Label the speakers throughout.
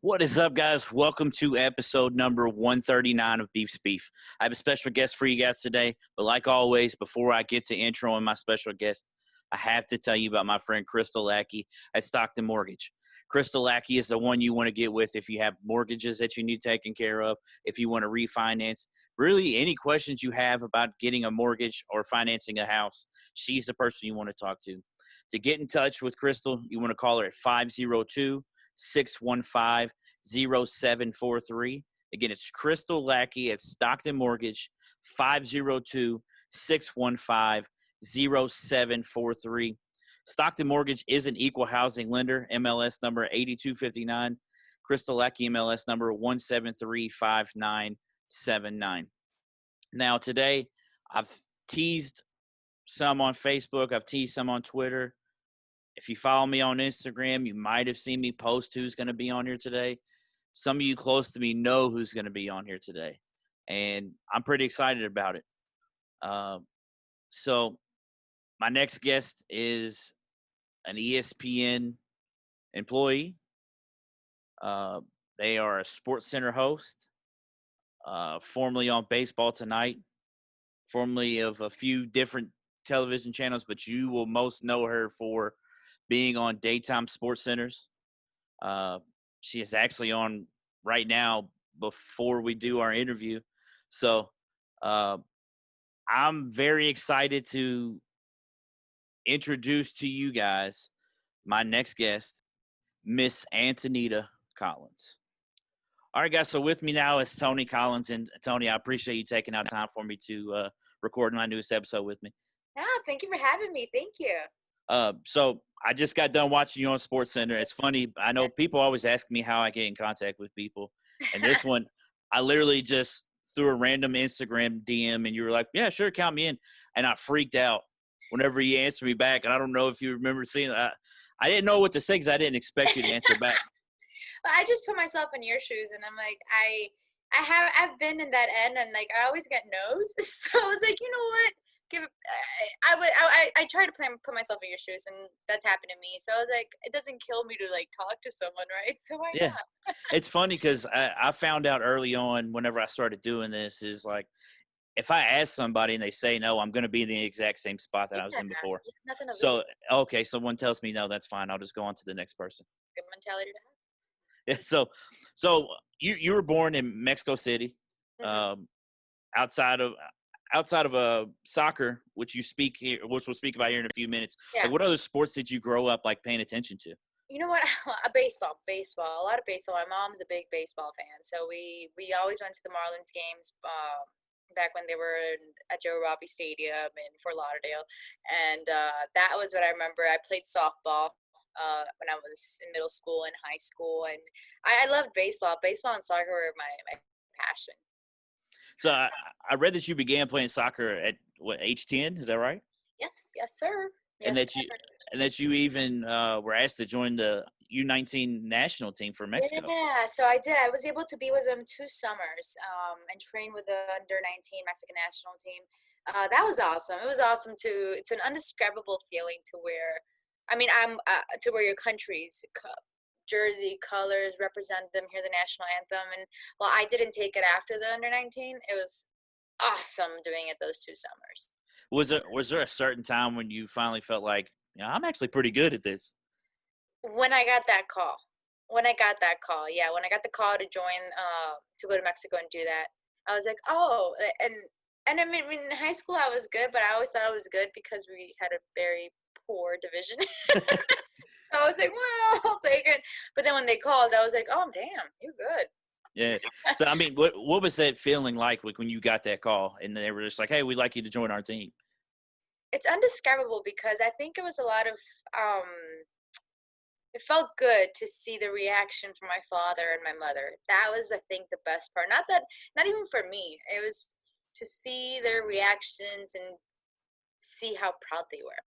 Speaker 1: What is up, guys? Welcome to episode number 139 of Beef's Beef. I have a special guest for you guys today, but like always, before I get to introing my special guest, I have to tell you about my friend Crystal Lackey at Stockton Mortgage. Crystal Lackey is the one you want to get with if you have mortgages that you need taken care of, if you want to refinance, really any questions you have about getting a mortgage or financing a house. She's the person you want to talk to. To get in touch with Crystal, you want to call her at 502-615-0743. Again, it's Crystal Lackey at Stockton Mortgage, 502-615-0743. Stockton Mortgage is an equal housing lender, MLS number 8259. Crystal Lackey, MLS number 1735979. Now, today, I've teased some on Facebook. I've teased some on Twitter. If you follow me on Instagram, you might have seen me post who's going to be on here today. Some of you close to me know who's going to be on here today, and I'm pretty excited about it. So my next guest is an ESPN employee. They are a SportsCenter host, formerly on Baseball Tonight, formerly of a few different television channels, but you will most know her for being on daytime sports centers. She is actually on right now before we do our interview. So I'm very excited to introduce to you guys my next guest, Miss Antonietta Collins. All right, guys, so with me now is Toni Collins. And Toni, I appreciate you taking out time for me to record my newest episode with me.
Speaker 2: Yeah, thank you for having me. Thank you.
Speaker 1: So I just got done watching you on SportsCenter. It's funny. I know people always ask me how I get in contact with people. And this one, I literally just threw a random Instagram DM and you were like, yeah, sure, count me in. And I freaked out whenever you answered me back. And I don't know if you remember seeing that. I didn't know what to say because I didn't expect you to answer back.
Speaker 2: I just put myself in your shoes and I'm like, I've been in that end and like I always get no's. So I was like, you know what? I try to put myself in your shoes, and that's happened to me. So I was like, it doesn't kill me to like talk to someone, right? So why not?
Speaker 1: It's funny because I found out early on whenever I started doing this is like, if I ask somebody and they say no, I'm going to be in the exact same spot that I was in before.
Speaker 2: Nothing to
Speaker 1: So, okay, someone tells me no, that's fine. I'll just go on to the next person.
Speaker 2: Good mentality to have.
Speaker 1: Yeah. So you were born in Mexico City, outside of soccer, which we'll speak about here in a few minutes.
Speaker 2: Yeah.
Speaker 1: Like, what other sports did you grow up like paying attention to?
Speaker 2: You know what? Baseball, a lot of baseball. My mom's a big baseball fan, so we always went to the Marlins games back when they were at Joe Robbie Stadium in Fort Lauderdale, and that was what I remember. I played softball when I was in middle school and high school, and I loved baseball. Baseball and soccer were my passion.
Speaker 1: So I read that you began playing soccer at age 10. Is that right?
Speaker 2: Yes, sir.
Speaker 1: And that you even were asked to join the U19 national team for Mexico.
Speaker 2: Yeah, so I did. I was able to be with them 2 summers and train with the under-19 Mexican national team. That was awesome. It was awesome to. It's an indescribable feeling to wear. I mean, to wear your country's jersey colors, represent them, hear the national anthem, and while I didn't take it after the under-19, it was awesome doing it those 2 summers.
Speaker 1: Was there a certain time when you finally felt like, yeah, I'm actually pretty good at this?
Speaker 2: When I got that call, when I got the call to join, to go to Mexico and do that, I was like, oh, and I mean, in high school I was good, but I always thought I was good because we had a very poor division. So I was like, well, I'll take it. But then when they called, I was like, oh, damn, you're good.
Speaker 1: Yeah. So, I mean, what was that feeling like when you got that call and they were just like, hey, we'd like you to join our team?
Speaker 2: It's indescribable because I think it was a lot of it felt good to see the reaction from my father and my mother. That was, I think, the best part. Not even for me. It was to see their reactions and see how proud they were.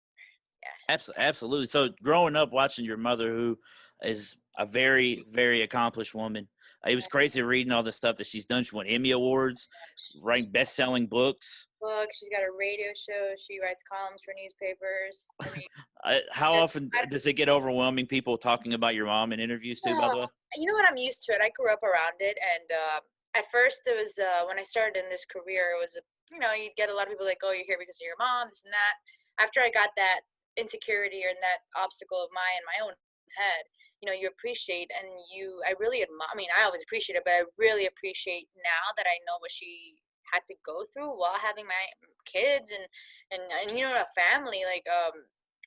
Speaker 2: Yeah.
Speaker 1: Absolutely. So growing up watching your mother, who is a very, very accomplished woman, it was crazy reading all the stuff that she's done. She won Emmy Awards, writing best-selling books.
Speaker 2: She's got a radio show. She writes columns for newspapers. I mean,
Speaker 1: how often does it get overwhelming, people talking about your mom in interviews too, by the way?
Speaker 2: you know what, I'm used to it. I grew up around it, and at first it was when I started in this career, it was you'd get a lot of people like, oh, you're here because of your mom, this and that. After I got that insecurity or that obstacle of mine in my own head, you appreciate, and I really admire. I mean, I always appreciate it, but I really appreciate now that I know what she had to go through while having my kids and a family. Like,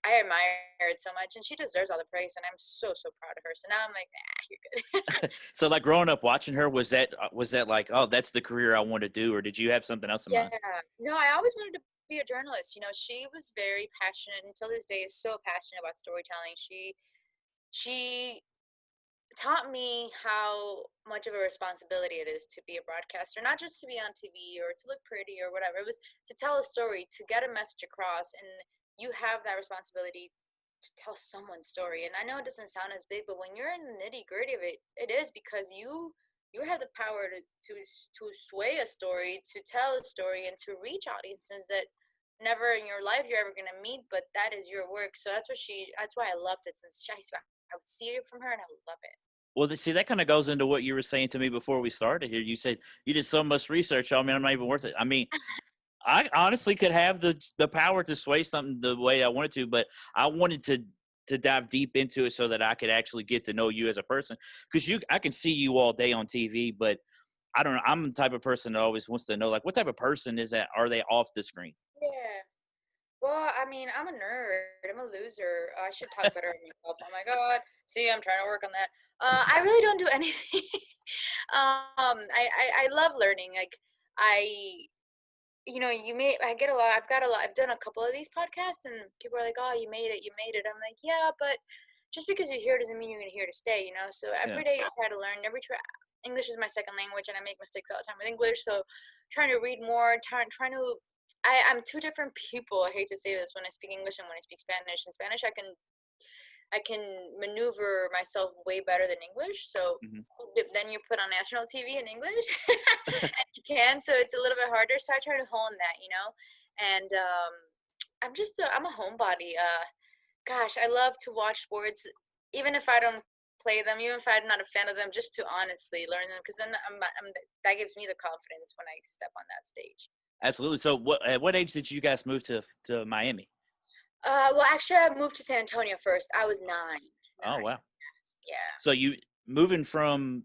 Speaker 2: I admire it so much, and she deserves all the praise, and I'm so, so proud of her. So now I'm like, you're good.
Speaker 1: So like growing up watching her, was that like, oh, that's the career I want to do, or did you have something else in
Speaker 2: Yeah.
Speaker 1: mind?
Speaker 2: No, I always wanted to be a journalist. She was very passionate, until this day is so passionate about storytelling. She taught me how much of a responsibility it is to be a broadcaster, not just to be on TV or to look pretty or whatever. It was to tell a story, to get a message across, and you have that responsibility to tell someone's story. And I know it doesn't sound as big, but when you're in the nitty gritty of it, it is, because you have the power to sway a story, to tell a story, and to reach audiences that never in your life you're ever going to meet, but that is your work. So that's why I loved it, since I would see it from her and I would love it.
Speaker 1: Well, see, that kind of goes into what you were saying to me before we started here. You said you did so much research. I mean, I'm not even worth it. I mean, I honestly could have the power to sway something the way I wanted to, but I wanted to dive deep into it so that I could actually get to know you as a person. Because I can see you all day on TV, but I don't know. I'm the type of person that always wants to know, like, what type of person is that? Are they off the screen?
Speaker 2: Yeah. Well, I mean, I'm a nerd. I'm a loser. I should talk better of myself. Oh my God. See, I'm trying to work on that. I really don't do anything. I love learning. Like, I, I get a lot. I've done a couple of these podcasts, and people are like, oh, you made it. You made it. I'm like, yeah, but just because you're here doesn't mean you're going to here to stay, So
Speaker 1: Yeah.
Speaker 2: every day I try to learn. English is my second language, and I make mistakes all the time with English. So trying to read more, trying to I'm two different people. I hate to say this, when I speak English and when I speak Spanish. In Spanish, I can maneuver myself way better than English. So
Speaker 1: Hmm.
Speaker 2: then you put on national TV in English, and you can. So it's a little bit harder. So I try to hone that. And I'm a homebody. Gosh, I love to watch sports, even if I don't play them, even if I'm not a fan of them, just to honestly learn them, because then that gives me the confidence when I step on that stage.
Speaker 1: Absolutely. So, at what age did you guys move to Miami?
Speaker 2: Well, actually, I moved to San Antonio first. I was 9.
Speaker 1: Oh,
Speaker 2: 9.
Speaker 1: wow.
Speaker 2: Yeah.
Speaker 1: So you moving from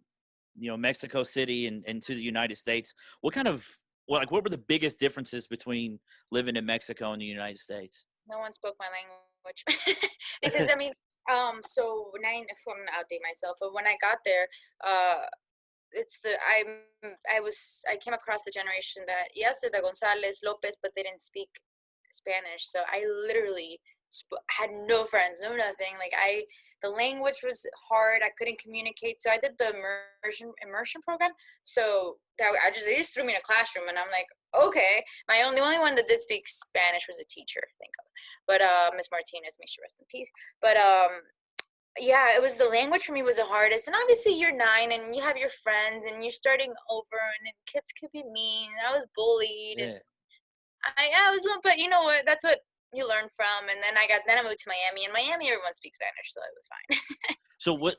Speaker 1: Mexico City and to the United States. What kind of what were the biggest differences between living in Mexico and the United States?
Speaker 2: No one spoke my language because I mean, so when I'm gonna outdate myself, but when I got there, it's I came across the generation that, yes, they're the Gonzalez Lopez, but they didn't speak Spanish. So I literally had no friends, no nothing. Like, the language was hard. I couldn't communicate. So I did the immersion program. So they just threw me in a classroom, and I'm like, okay. The only one that did speak Spanish was a teacher, thank God. But Miss Martinez, may she rest in peace. But yeah, it was the language for me was the hardest. And obviously you're 9 and you have your friends and you're starting over, and then kids could be mean. I was bullied, and
Speaker 1: Yeah.
Speaker 2: I was little, but you know what? That's what you learn from. And then I moved to Miami. In Miami, everyone speaks Spanish, so it was fine.
Speaker 1: So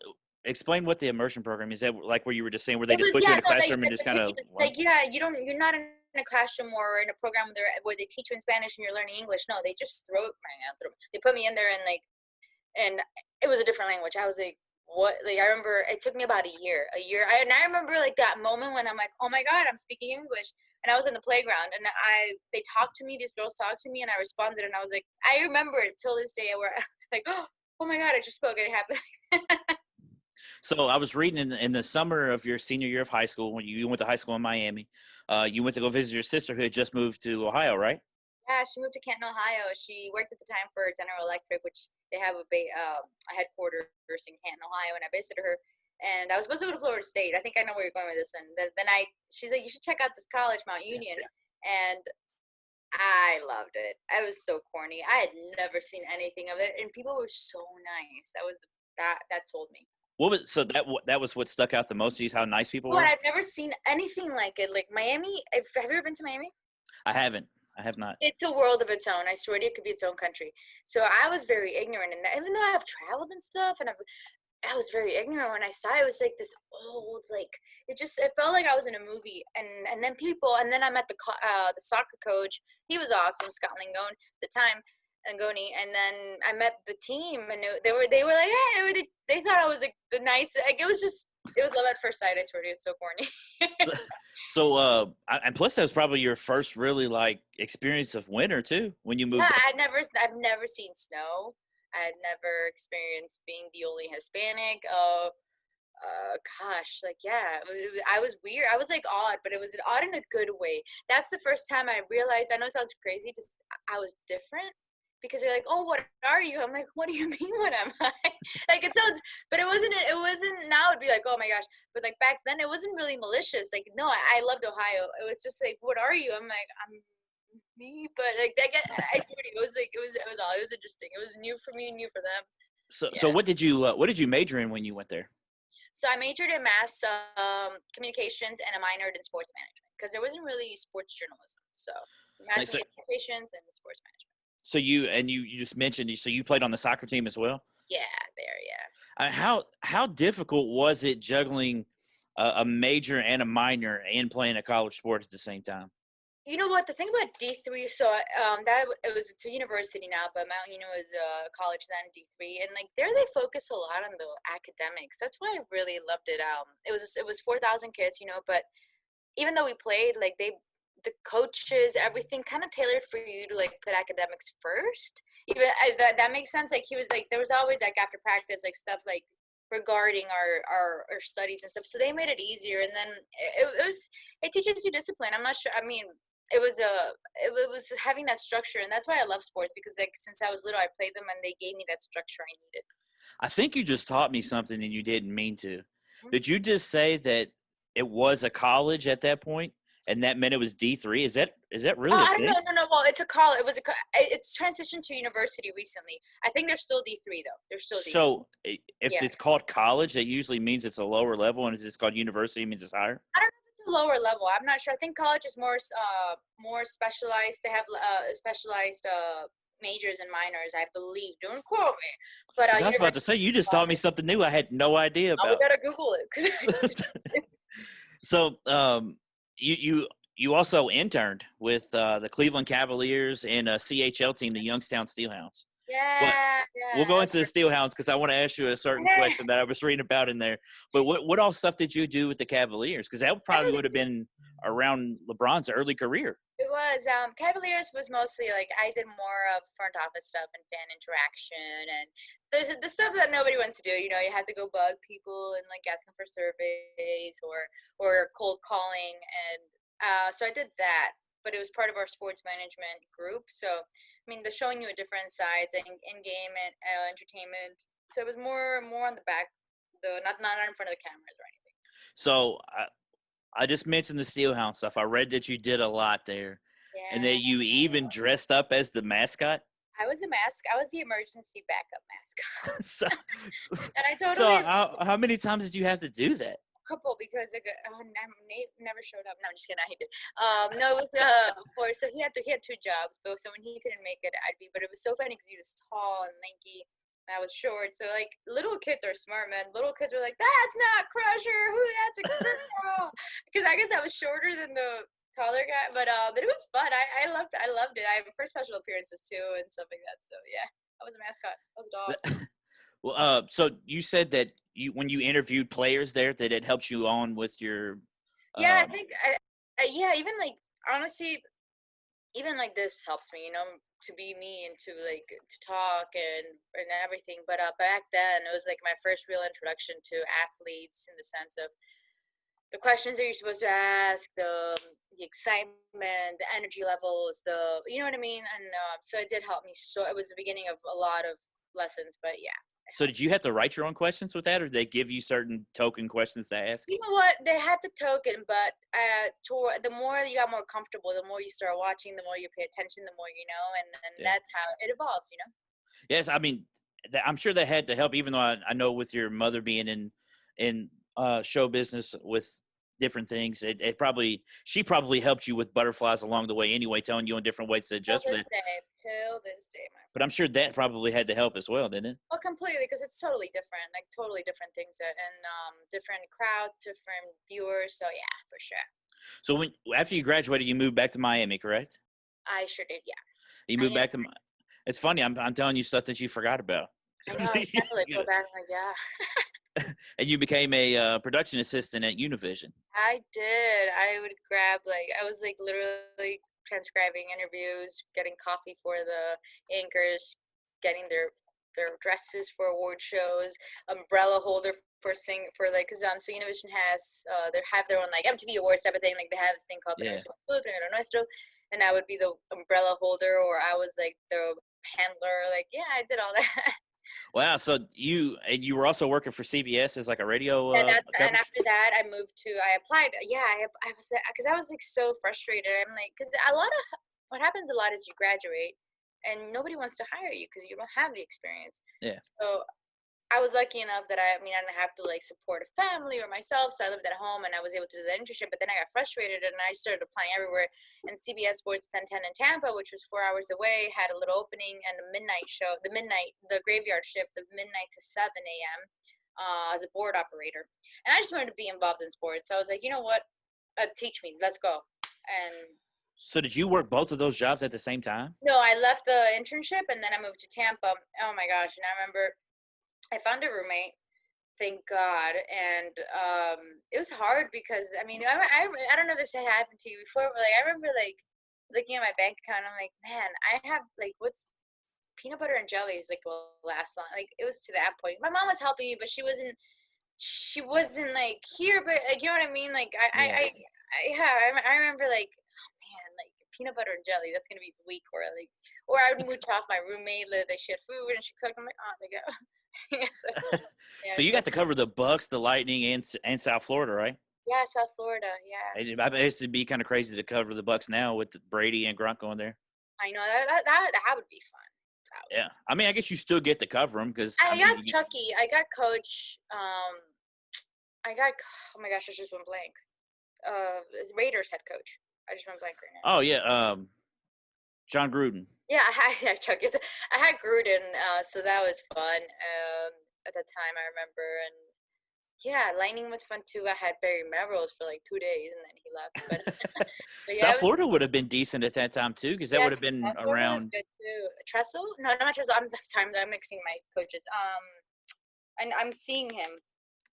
Speaker 1: explain what the immersion program is. That like where you were just saying where they
Speaker 2: It
Speaker 1: just
Speaker 2: was,
Speaker 1: put you
Speaker 2: yeah,
Speaker 1: in a
Speaker 2: no,
Speaker 1: classroom and just
Speaker 2: they
Speaker 1: kind
Speaker 2: take
Speaker 1: of
Speaker 2: you, like, yeah, you're not in a classroom or in a program where they teach you in Spanish and you're learning English. No, they just they put me in there, and it was a different language. I was like, what? Like, I remember it took me about a year. And I remember like that moment when I'm like, oh my God, I'm speaking English. And I was in the playground, and they talked to me. These girls talked to me, and I responded. And I was like, I remember it till this day, where like, oh my God, I just spoke. It happened.
Speaker 1: So I was reading in the summer of your senior year of high school when you went to high school in Miami. You went to go visit your sister who had just moved to Ohio, right?
Speaker 2: Yeah, she moved to Canton, Ohio. She worked at the time for General Electric, which they have a headquarters in Canton, Ohio. And I visited her, and I was supposed to go to Florida State. I think I know where you're going with this one. She's like, you should check out this college, Mount Union, and I loved it. I was so corny. I had never seen anything of it, and people were so nice. That sold me.
Speaker 1: That was what stuck out the most to you, is how nice people
Speaker 2: But
Speaker 1: were?
Speaker 2: I've never seen anything like it. Like Miami. Have you ever been to Miami?
Speaker 1: I haven't. I have not.
Speaker 2: It's a world of its own. I swear to you, it could be its own country. So I was very ignorant in that, even though I've traveled and stuff, and I was very ignorant when I saw it. It was like this old, like it felt like I was in a movie. And then I met the soccer coach. He was awesome, Scott Langone at the time, Langoni. And then I met the team, and they were like, hey, they thought I was like the nice. Like it was love at first sight. I swear to you, it's so corny.
Speaker 1: So, and plus that was probably your first really like experience of winter too when you moved
Speaker 2: Yeah,
Speaker 1: up.
Speaker 2: I've never seen snow. I had never experienced being the only Hispanic. Gosh, like yeah, I was weird. I was like odd, but it was odd in a good way. That's the first time I realized. I know it sounds crazy, just I was different because they're like, "Oh, what are you?" I'm like, "What do you mean? What am I?" Like it sounds, but it wasn't. It wasn't. Now it'd be like, "Oh my gosh," but like back then, it wasn't really malicious. Like no, I loved Ohio. It was just like, "What are you?" I'm like, "I'm me," but like I swear to you, it was interesting. It was new for me, new for them.
Speaker 1: So
Speaker 2: Yeah.
Speaker 1: what did you major in when you went there?
Speaker 2: So I majored in mass communications and I minored in sports management because there wasn't really sports journalism. So
Speaker 1: Like,
Speaker 2: mass communications and sports management.
Speaker 1: so you just mentioned so you played on the soccer team as well.
Speaker 2: Yeah, there, yeah.
Speaker 1: How difficult was it juggling a major and a minor and playing a college sport at the same time?
Speaker 2: You know what? The thing about D3, so it's a university now, but Mount Union was a college then, D3, and like there they focus a lot on the academics. That's why I really loved it. It was 4,000 kids, but even though we played, like the coaches, everything kind of tailored for you to like put academics first. Even that makes sense. Like he was like there was always like after practice like stuff like regarding our studies and stuff. So they made it easier, and then it teaches you discipline. I'm not sure. I mean, it was having that structure, and that's why I love sports because like since I was little, I played them, and they gave me that structure I needed.
Speaker 1: I think you just taught me something and you didn't mean to.
Speaker 2: Mhm.
Speaker 1: Did you just say that it was a college at that point, and that meant it was D3? Is that
Speaker 2: Oh,
Speaker 1: really a
Speaker 2: I don't
Speaker 1: thing?
Speaker 2: know. No, no. Well, it's a college. It's transitioned to university recently. I think they're still D3 though. They're still D3.
Speaker 1: So if
Speaker 2: Yeah.
Speaker 1: it's called college, that usually means it's a lower level, and if it's called university, it means it's higher.
Speaker 2: I don't know if it's a lower level. I'm not sure. I think college is more specialized. They have specialized majors and minors, I believe. Don't quote me. But
Speaker 1: Because I was about to
Speaker 2: university.
Speaker 1: say, you just taught me something new I had no idea
Speaker 2: Oh, we
Speaker 1: about.
Speaker 2: gotta Google it.
Speaker 1: So, you also interned with the Cleveland Cavaliers and a CHL team, the Youngstown Steelhounds. What
Speaker 2: Yeah,
Speaker 1: we'll
Speaker 2: yeah.
Speaker 1: go into the Steelhounds because I want to ask you a certain question that I was reading about in there. But what all stuff did you do with the Cavaliers? Because that probably would have been around LeBron's early career.
Speaker 2: It was Cavaliers was mostly like I did more of front office stuff and fan interaction and the stuff that nobody wants to do. You have to go bug people and like ask them for surveys or cold calling and so I did that. But it was part of our sports management group. So I mean, they're showing you a different sides in game and entertainment. So it was more on the back, the not in front of the cameras or anything.
Speaker 1: So I just mentioned the Steelhound stuff. I read that you did a lot there, and that
Speaker 2: Yeah.
Speaker 1: you even dressed up as the mascot.
Speaker 2: I was the emergency backup mascot.
Speaker 1: so,
Speaker 2: And I
Speaker 1: so
Speaker 2: totally
Speaker 1: how many times did you have to do that?
Speaker 2: couple because Nate never showed up. No, I'm just kidding. He did. No, it was so he had two jobs, but so when he couldn't make it, I'd be. But it was so funny because he was tall and lanky, and I was short. So like little kids are smart, man. Little kids were like, "That's not Crusher. Who? That's a girl." Because I guess I was shorter than the taller guy, but it was fun. I loved it. I have first special appearances too and stuff like that. So yeah, I was a mascot. I was a dog.
Speaker 1: Well, so you said that when you interviewed players there, that it helped you on with your.
Speaker 2: Yeah, I
Speaker 1: Um,
Speaker 2: think yeah, even like honestly, even like this helps me, to be me and to like to talk and everything. But back then, it was like my first real introduction to athletes in the sense of the questions that you're supposed to ask, the excitement, the energy levels, you know what I mean. And so it did help me. So it was the beginning of a lot of lessons. But yeah, it
Speaker 1: so
Speaker 2: helped.
Speaker 1: did you have to write your own questions with that, or did they give you certain token questions to ask?
Speaker 2: You know what? They had the token, but the more you got more comfortable, the more you start watching, the more you pay attention, the more you know, and
Speaker 1: Yeah.
Speaker 2: that's how it evolves.
Speaker 1: Yes, I mean, I'm sure that had to help. Even though I know with your mother being in show business with different things. She probably helped you with butterflies along the way anyway, telling you on different ways to adjust for that.
Speaker 2: Till this day, my
Speaker 1: But I'm
Speaker 2: friend.
Speaker 1: sure that probably had to help as well, didn't it?
Speaker 2: Oh, completely, because it's totally different, like totally different things, and different crowds, different viewers. So yeah, for sure.
Speaker 1: So after you graduated, you moved back to Miami, correct?
Speaker 2: I sure did. Yeah.
Speaker 1: You
Speaker 2: I
Speaker 1: moved
Speaker 2: am.
Speaker 1: back to. It's funny. I'm telling you stuff that you forgot about.
Speaker 2: I know. I was trying to like go back. I'm like, yeah.
Speaker 1: And you became a production assistant at Univision.
Speaker 2: I did. I would grab like I was like literally transcribing interviews, getting coffee for the anchors, getting their dresses for award shows, umbrella holder for like because so Univision has they have their own like MTV Awards type of thing. Like they have this thing called
Speaker 1: Yeah.
Speaker 2: Primero Nuestro, and I would be the umbrella holder, or I was like the handler. Like yeah, I did all that.
Speaker 1: Wow. So you were also working for CBS as like a radio
Speaker 2: Yeah, and
Speaker 1: coverage.
Speaker 2: after that, I applied. Yeah, I was, because I was like so frustrated. I'm like, because a lot of what happens a lot is you graduate and nobody wants to hire you because you don't have the experience.
Speaker 1: Yeah.
Speaker 2: So I was lucky enough that I didn't have to like support a family or myself. So I lived at home and I was able to do the internship. But then I got frustrated and I started applying everywhere. And CBS Sports 1010 in Tampa, which was 4 hours away, had a little opening and a midnight show, the graveyard shift, the midnight to 7 a.m. As a board operator. And I just wanted to be involved in sports. So I was like, you know what? Teach me. Let's go. And
Speaker 1: So did you work both of those jobs at the same time?
Speaker 2: no, I left the internship and then I moved to Tampa. Oh my gosh. And I remember I found a roommate, thank God. And it was hard because, I don't know if this had happened to you before, but like, I remember like looking at my bank account. I'm like, man, I have like, what's peanut butter and jelly is like will last long. Like it was to that point. My mom was helping me, but she wasn't like here, but like, you know what I mean? Like
Speaker 1: Yeah.
Speaker 2: I remember like, oh man, like peanut butter and jelly, that's gonna be weak, or I would mooch off my roommate, like she had food and she cooked. I'm like, oh, there you go. so, yeah,
Speaker 1: So you
Speaker 2: so,
Speaker 1: got to cover the Bucks, the Lightning, and South Florida, right?
Speaker 2: yeah, South Florida, yeah.
Speaker 1: I bet it'd be kind of crazy to cover the Bucks now with Brady and Gronk on there.
Speaker 2: I know that would be fun.
Speaker 1: Yeah, I mean, I guess you still get to cover them because
Speaker 2: I got Chucky. I got Coach. I got. Oh my gosh, I just went blank. Raiders head coach. I just went blank right now.
Speaker 1: Oh yeah, John Gruden.
Speaker 2: Yeah, I had Chucky. I had Gruden, so that was fun. At the time, I remember, and yeah, Lightning was fun too. I had Barry Melrose for like 2 days, and then he left. But yeah,
Speaker 1: South Florida would have been decent at that time too, because that would have been
Speaker 2: South Florida was
Speaker 1: around.
Speaker 2: good too. Tressel? No, not Tressel. I'm sorry, I'm mixing my coaches. And I'm seeing him.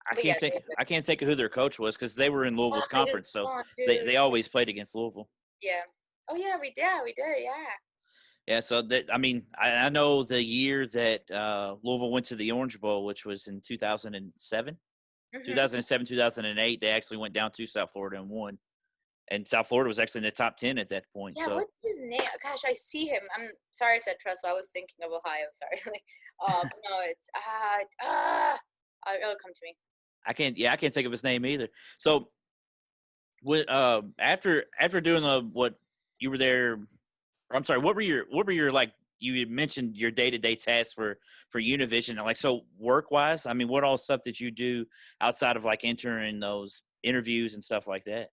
Speaker 1: I
Speaker 2: But
Speaker 1: can't
Speaker 2: yeah,
Speaker 1: think. I can't think of who their coach was because they were in Louisville's
Speaker 2: he was
Speaker 1: conference, so
Speaker 2: gone,
Speaker 1: they
Speaker 2: dude.
Speaker 1: always played against Louisville.
Speaker 2: Yeah. Oh yeah, we did. Yeah.
Speaker 1: Yeah, so that I mean, I know the year that Louisville went to the Orange Bowl, which was in 2007,
Speaker 2: Mhm.
Speaker 1: 2007, 2008. They actually went down to South Florida and won, and South Florida was actually in the top 10 at that point.
Speaker 2: Yeah.
Speaker 1: So
Speaker 2: What's his name? Gosh, I see him. I'm sorry, I said Tressel. I was thinking of Ohio. Sorry. No, it's it'll come to me.
Speaker 1: I can't think of his name either. So with after doing what you were there, I'm sorry, what were your like, you had mentioned your day-to-day tasks for Univision, like, so work-wise, I mean, what all stuff did you do outside of like entering those interviews and stuff like that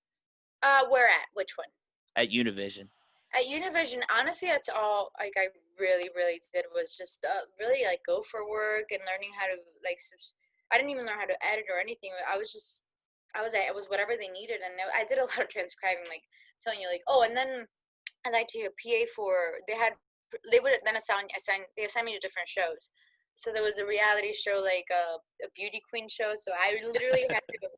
Speaker 2: Where at? Which one?
Speaker 1: at Univision?
Speaker 2: At Univision, honestly, that's all like I really, really did was just really like go for work and learning how to like. I didn't even learn how to edit or anything. I was whatever they needed, and I did a lot of transcribing, like telling you like, oh, and then I like to be a PA for. They would then assign me to different shows. So there was a reality show like a beauty queen show. So I literally had to.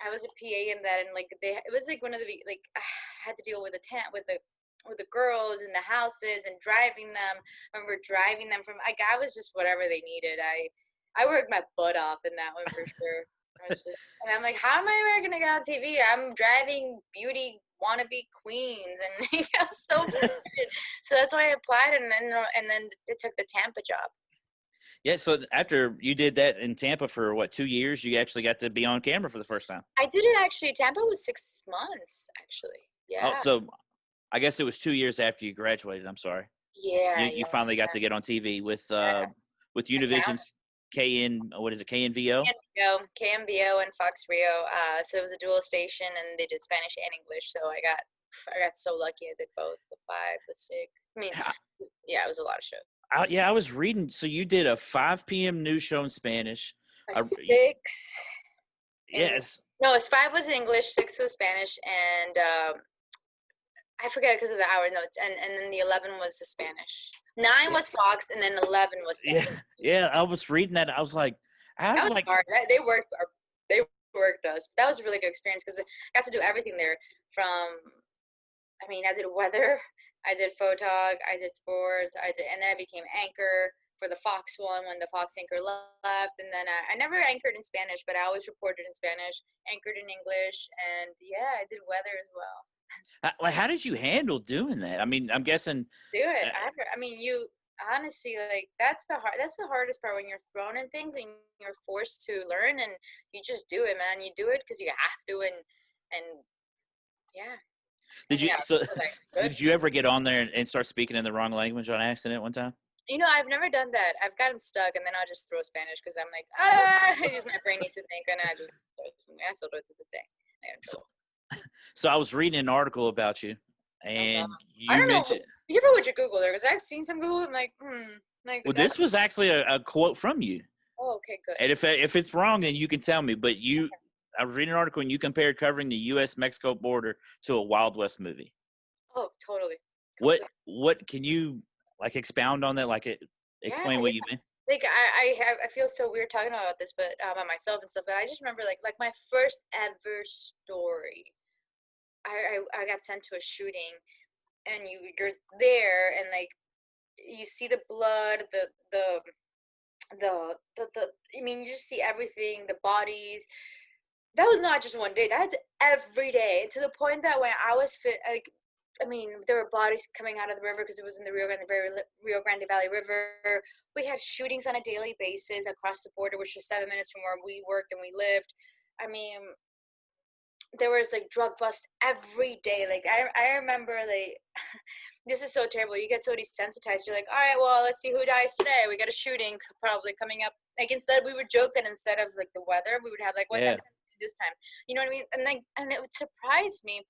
Speaker 2: I was a PA in that, and like it was like one of the like I had to deal with with the girls in the houses and driving them. I remember driving them from like I was just whatever they needed. I worked my butt off in that one for sure. And I'm like, how am I ever gonna get on TV? I'm driving beauty wannabe queens, and I was so frustrated. So that's why I applied, and then they took the Tampa job.
Speaker 1: Yeah, so after you did that in Tampa for what, 2 years, you actually got to be on camera for the first time.
Speaker 2: I did it actually. Tampa was 6 months actually.
Speaker 1: Oh,
Speaker 2: Yeah.
Speaker 1: so I guess it was 2 years after you graduated. I'm sorry.
Speaker 2: Yeah.
Speaker 1: You finally got to get on TV with
Speaker 2: Yeah.
Speaker 1: Univision's what is it, KNVO?
Speaker 2: KMBO and Fox Rio. So it was a dual station, and they did Spanish and English. So I got so lucky. I did both, the 5, the 6. I mean, yeah, it was a lot of shows.
Speaker 1: I was reading. So you did a 5 p.m. news show in Spanish.
Speaker 2: A 6.
Speaker 1: Yes.
Speaker 2: No, it's 5 was English, 6 was Spanish, and I forget because of the hour notes. And then the 11 was the Spanish. 9 was Fox, and then 11 was Spanish.
Speaker 1: Yeah. I was reading that. I was like,
Speaker 2: that was hard. They worked us. That was a really good experience because I got to do everything there. I did weather, I did photog, I did sports, and then I became anchor for the Fox one when the Fox anchor left. And then I never anchored in Spanish, but I always reported in Spanish, anchored in English, and yeah, I did weather as well.
Speaker 1: How did you handle doing that? I mean, I'm guessing.
Speaker 2: Do it. You honestly, like, that's the hardest part when you're thrown in things and you're forced to learn, and you just do it, man. You do it because you have to, and yeah.
Speaker 1: Did you ever get on there and start speaking in the wrong language on accident one time?
Speaker 2: I've never done that. I've gotten stuck, and then I'll just throw Spanish because I'm like, my brain needs to think, and I just throw something. I still do it to this day.
Speaker 1: So I was reading an article about you, and
Speaker 2: I don't know. You ever would you Google there? Because I've seen some Google. I'm like,
Speaker 1: Well, this was actually a quote from you.
Speaker 2: Oh, okay, good.
Speaker 1: And if it's wrong, then you can tell me. But I was reading an article, and you compared covering the U.S.-Mexico border to a Wild West movie.
Speaker 2: Oh, totally.
Speaker 1: What can you expound on that? Explain what you mean.
Speaker 2: I feel so weird talking about this, but about myself and stuff. But I just remember like my first ever story. I got sent to a shooting, and you're there, and like you see the blood, you just see everything, the bodies. That was not just one day. That's every day, to the point that when I was fit, there were bodies coming out of the river because it was in the Rio Grande Valley River. We had shootings on a daily basis across the border, which is 7 minutes from where we worked and we lived. There was drug busts every day. I remember this is so terrible. You get so desensitized. You're like, all right, well, let's see who dies today. We got a shooting probably coming up. Instead, we would joke that instead of the weather, we would have what's up this time. You know what I mean? And it surprised me.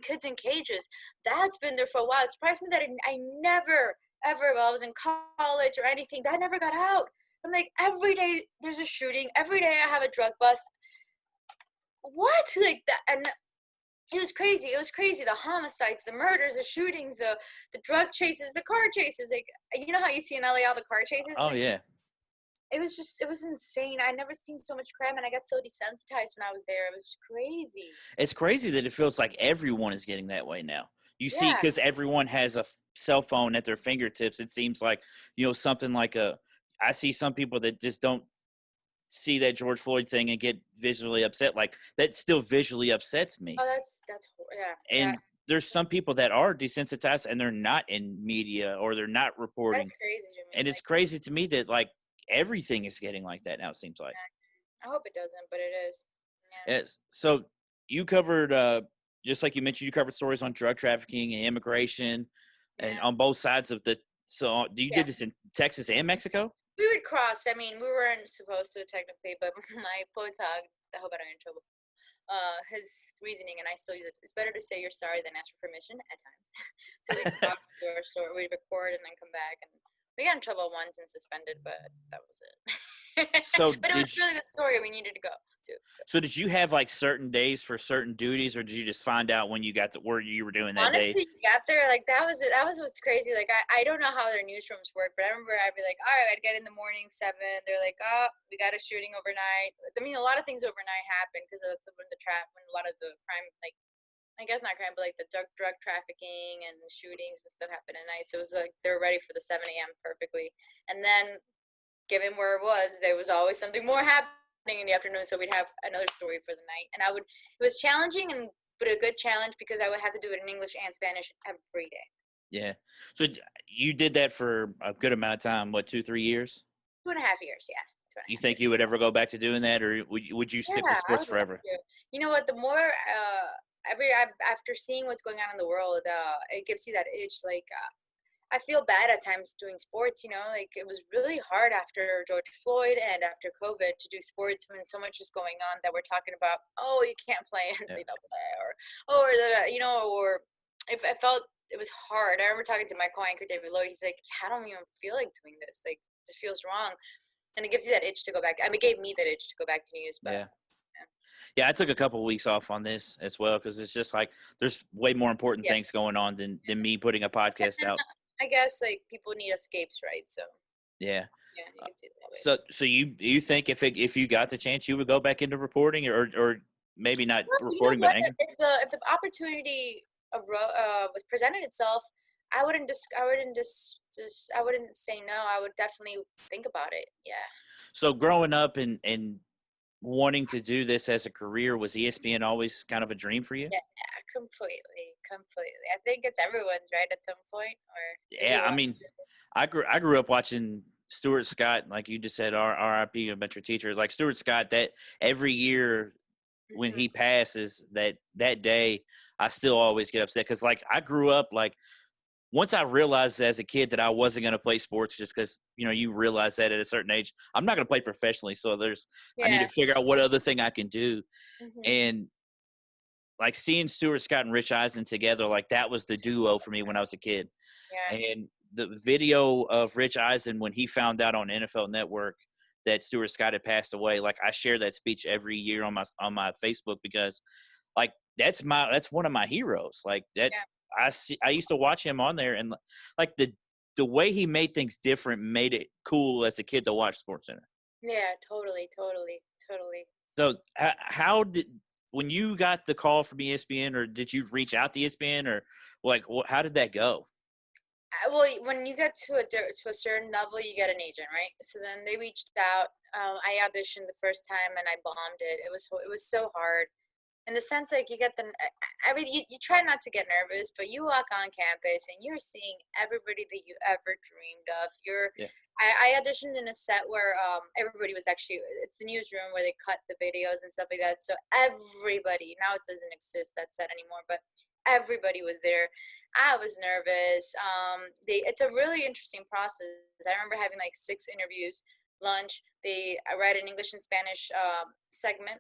Speaker 2: Kids in cages. That's been there for a while. It surprised me that I never, ever, while I was in college or anything, that never got out. I'm like, every day there's a shooting. Every day I have a drug bust. What? And it was crazy. The homicides, the murders, the shootings, the drug chases, the car chases. You know how you see in LA all the car chases?
Speaker 1: Oh, yeah.
Speaker 2: It was insane. I never seen so much crime, and I got so desensitized when I was there. It was crazy. It's
Speaker 1: crazy that it feels like everyone is getting that way now. You see, because everyone has a cell phone at their fingertips. It seems like, something like I see some people that just don't see that George Floyd thing and get visually upset. That still visually upsets me.
Speaker 2: Oh, that's
Speaker 1: And there's some people that are desensitized and they're not in media or they're not reporting.
Speaker 2: That's crazy to me.
Speaker 1: And it's crazy to me that everything is getting like that now, it seems like.
Speaker 2: I hope it doesn't, but it is.
Speaker 1: Yeah. Yes. So you covered, just like you mentioned, you covered stories on drug trafficking and immigration and on both sides of the – so you did this in Texas and Mexico?
Speaker 2: We would cross. We weren't supposed to technically, but my photog, I hope I don't get in trouble, his reasoning, and I still use it. It's better to say you're sorry than ask for permission at times. So we'd cross to our store, we'd record and then come back, and we got in trouble once and suspended, but that was it. But it was a really good story. We needed to go too.
Speaker 1: So did you have certain days for certain duties, or did you just find out when you got where you were doing that day?
Speaker 2: Honestly, you got there, that was it. That was what's crazy. I don't know how their newsrooms work, but I remember I'd be like, all right, I'd get in the morning 7. They're like, oh, we got a shooting overnight. A lot of things overnight happen because that's when when a lot of the crime, I guess not crime, but the drug trafficking and shootings and stuff happen at night. So it was they were ready for the 7 a.m. perfectly. And then, given where it was, there was always something more happening in the afternoon. So we'd have another story for the night. And it was challenging, but a good challenge because I would have to do it in English and Spanish every day.
Speaker 1: Yeah. So you did that for a good amount of time. What, 2-3 years? 2.5
Speaker 2: years. Yeah.
Speaker 1: You think you would ever go back to doing that, or would you stick with sports forever?
Speaker 2: You know what? The more after seeing what's going on in the world, it gives you that itch. I feel bad at times doing sports, like it was really hard after George Floyd and after COVID to do sports when so much is going on that we're talking about, oh, you can't play
Speaker 1: Yeah.
Speaker 2: NCAA or if I felt it was hard. I remember talking to my co-anchor, David Lloyd. He's like, I don't even feel like doing this. Like, this feels wrong. And it gives you that itch to go back. I mean, it gave me that itch to go back to news, but
Speaker 1: Yeah. Yeah, I took a couple of weeks off on this as well because it's just like there's way more important
Speaker 2: yeah.
Speaker 1: things going on than me putting a podcast out.
Speaker 2: I guess like people need escapes, right? So
Speaker 1: Yeah.
Speaker 2: yeah, you can see it that way.
Speaker 1: So you think if you got the chance you would go back into reporting or maybe not
Speaker 2: Well, you know
Speaker 1: reporting but
Speaker 2: what?
Speaker 1: anchor?
Speaker 2: If the opportunity was presented itself, I wouldn't say no. I would definitely think about it. Yeah.
Speaker 1: So growing up and wanting to do this as a career, was ESPN always kind of a dream for you?
Speaker 2: Yeah, completely. I think it's everyone's right at some point, or if you
Speaker 1: Yeah, I
Speaker 2: want.
Speaker 1: mean, I grew up watching Stuart Scott, like you just said, RIP, a mentor teacher. Like Stuart Scott, that every year when
Speaker 2: Mhm.
Speaker 1: he passes, that day, I still always get upset because like I grew up like once I realized as a kid that I wasn't going to play sports just because you realize that at a certain age, I'm not going to play professionally. So I need to
Speaker 2: Yeah.
Speaker 1: figure out what other thing I can do.
Speaker 2: Mhm.
Speaker 1: And like seeing Stuart Scott and Rich Eisen together, like that was the duo for me when I was a kid.
Speaker 2: Yeah.
Speaker 1: And the video of Rich Eisen when he found out on NFL Network that Stuart Scott had passed away, like I share that speech every year on my Facebook because like that's one of my heroes. Like that
Speaker 2: Yeah.
Speaker 1: I used to watch him on there and like the way he made things different made it cool as a kid to watch SportsCenter.
Speaker 2: Yeah. Totally.
Speaker 1: So how did when you got the call from ESPN or did you reach out to ESPN or like how did that go?
Speaker 2: Well, when you get to a certain level, you get an agent, right? So then they reached out. I auditioned the first time and I bombed it. It was so hard. In the sense, like you get I mean, you try not to get nervous, but you walk on campus and you're seeing everybody that you ever dreamed of.
Speaker 1: Yeah.
Speaker 2: I auditioned in a set where everybody was actually, it's the newsroom where they cut the videos and stuff like that. So everybody, now it doesn't exist that set anymore, but everybody was there. I was nervous. It's a really interesting process. I remember having like 6 interviews, lunch. I write an English and Spanish segment,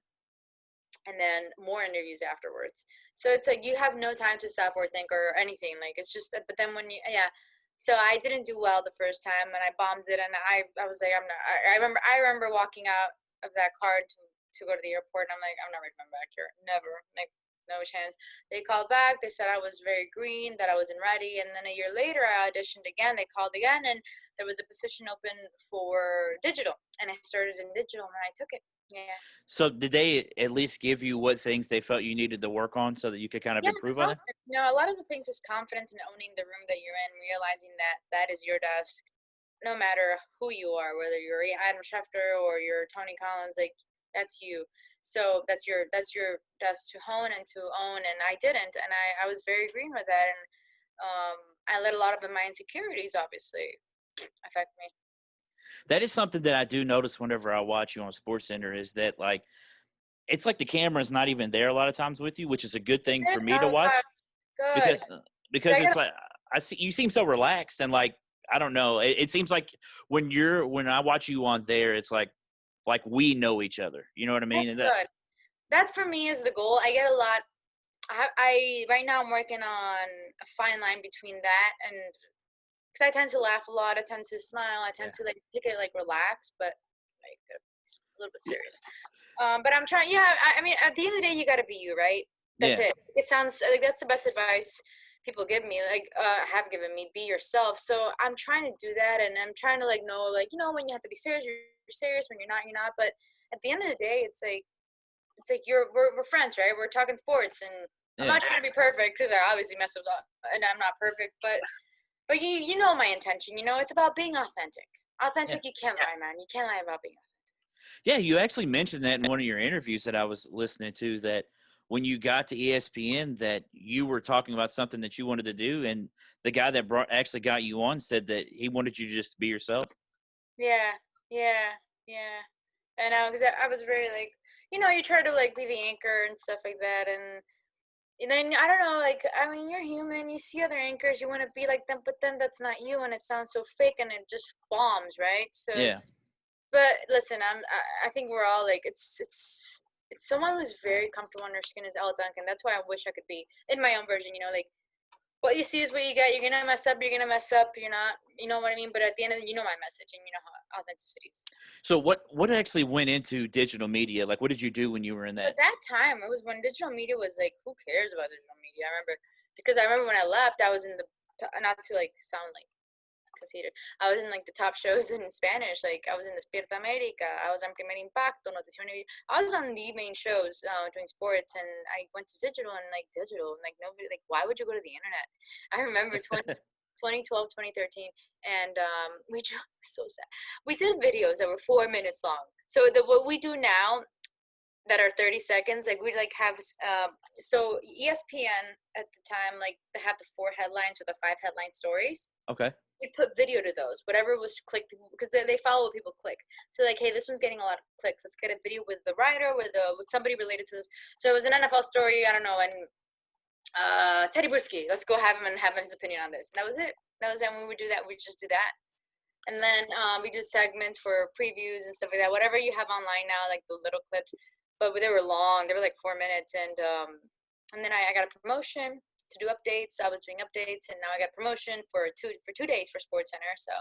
Speaker 2: and then more interviews afterwards. So it's like you have no time to stop or think or anything. Like it's just, but then yeah. So I didn't do well the first time, and I bombed it, and I was like, I'm not. I remember walking out of that car to go to the airport, and I'm like, I'm not coming back here, never, like no chance. They called back. They said I was very green, that I wasn't ready, and then a year later I auditioned again. They called again, and there was a position open for digital, and I started in digital, and I took it. Yeah.
Speaker 1: So did they at least give you what things they felt you needed to work on so that you could kind of
Speaker 2: Yeah,
Speaker 1: improve on it?
Speaker 2: confidence. A lot of the things is confidence in owning the room that you're in, realizing that that is your desk, no matter who you are, whether you're Adam Schefter or you're Tony Collins, like that's you. So that's your desk to hone and to own, and I didn't, and I was very green with that, and I let a lot of my insecurities obviously affect me.
Speaker 1: That is something that I do notice whenever I watch you on SportsCenter is that like it's like the camera's not even there a lot of times with you, which is a good thing for me to
Speaker 2: Oh God,
Speaker 1: watch
Speaker 2: good.
Speaker 1: because
Speaker 2: 'Cause
Speaker 1: because
Speaker 2: I
Speaker 1: it's
Speaker 2: got
Speaker 1: like I see you seem so relaxed and like I don't know. It seems like when I watch you on there, it's like we know each other. You know what I mean?
Speaker 2: that's
Speaker 1: And that
Speaker 2: good. That for me is the goal. I get a lot. I right now I'm working on a fine line between that and because I tend to laugh a lot. I tend to smile. I tend
Speaker 1: yeah.
Speaker 2: to like take it like relax, but like a little bit serious. But I'm trying. Yeah, I mean, at the end of the day, you got to be you, right? That's
Speaker 1: Yeah.
Speaker 2: it. It sounds like that's the best advice people give me. Like, have given me. Be yourself. So I'm trying to do that, and I'm trying to like know, like when you have to be serious, you're serious. When you're not, you're not. But at the end of the day, it's like we're friends, right? We're talking sports, and I'm
Speaker 1: Yeah.
Speaker 2: not trying to be perfect because I obviously mess up, and I'm not perfect. But you know my intention. It's about being authentic.
Speaker 1: Yeah.
Speaker 2: Authentic, you can't lie, man. You can't lie about being
Speaker 1: Yeah, you actually mentioned that in one of your interviews that I was listening to that when you got to ESPN that you were talking about something that you wanted to do and the guy that actually got you on said that he wanted you to just be yourself.
Speaker 2: yeah, yeah. And I was very like, you try to like be the anchor and stuff like that, and And then I don't know, like I mean, you're human. You see other anchors, you want to be like them, but then that's not you, and it sounds so fake, and it just bombs, right? So
Speaker 1: Yeah.
Speaker 2: it's. But listen, I think we're all like it's someone who's very comfortable on their skin is Elle Duncan. That's why I wish I could be in my own version. Like what you see is what you get. You're gonna mess up. You're gonna mess up. You're not. You know what I mean? But at the end of the, my message, and you know how authenticity is.
Speaker 1: So what actually went into digital media? Like, what did you do when you were in
Speaker 2: At
Speaker 1: that?
Speaker 2: that time, it was when digital media was like, who cares about digital media? I remember when I left, I was in the not to like sound like conceited. I was in like the top shows in Spanish. Like I was in Despierta America. I was on Primer Impacto, Noticiero. I was on the main shows doing sports, and I went to digital and like nobody like why would you go to the internet? I remember 2012, 2013, and we just so sad. We did videos that were 4 minutes long. So what we do now that are 30 seconds like we like have so ESPN at the time like they have the 4 headlines or the 5 headline stories.
Speaker 1: Okay.
Speaker 2: We put video to those, whatever was clicked, because they follow what people click. So like, hey, this one's getting a lot of clicks. Let's get a video with the writer, with somebody related to this. So it was an NFL story. I don't know, and Teddy Bruschi. Let's go have him and have his opinion on this. And that was it. That was it. When we would do that, we just do that. And then we do segments for previews and stuff like that. Whatever you have online now, like the little clips, but they were long. They were like 4 minutes, and then I got a promotion to do updates. I was doing updates, and now I got promotion for 2 days for SportsCenter. So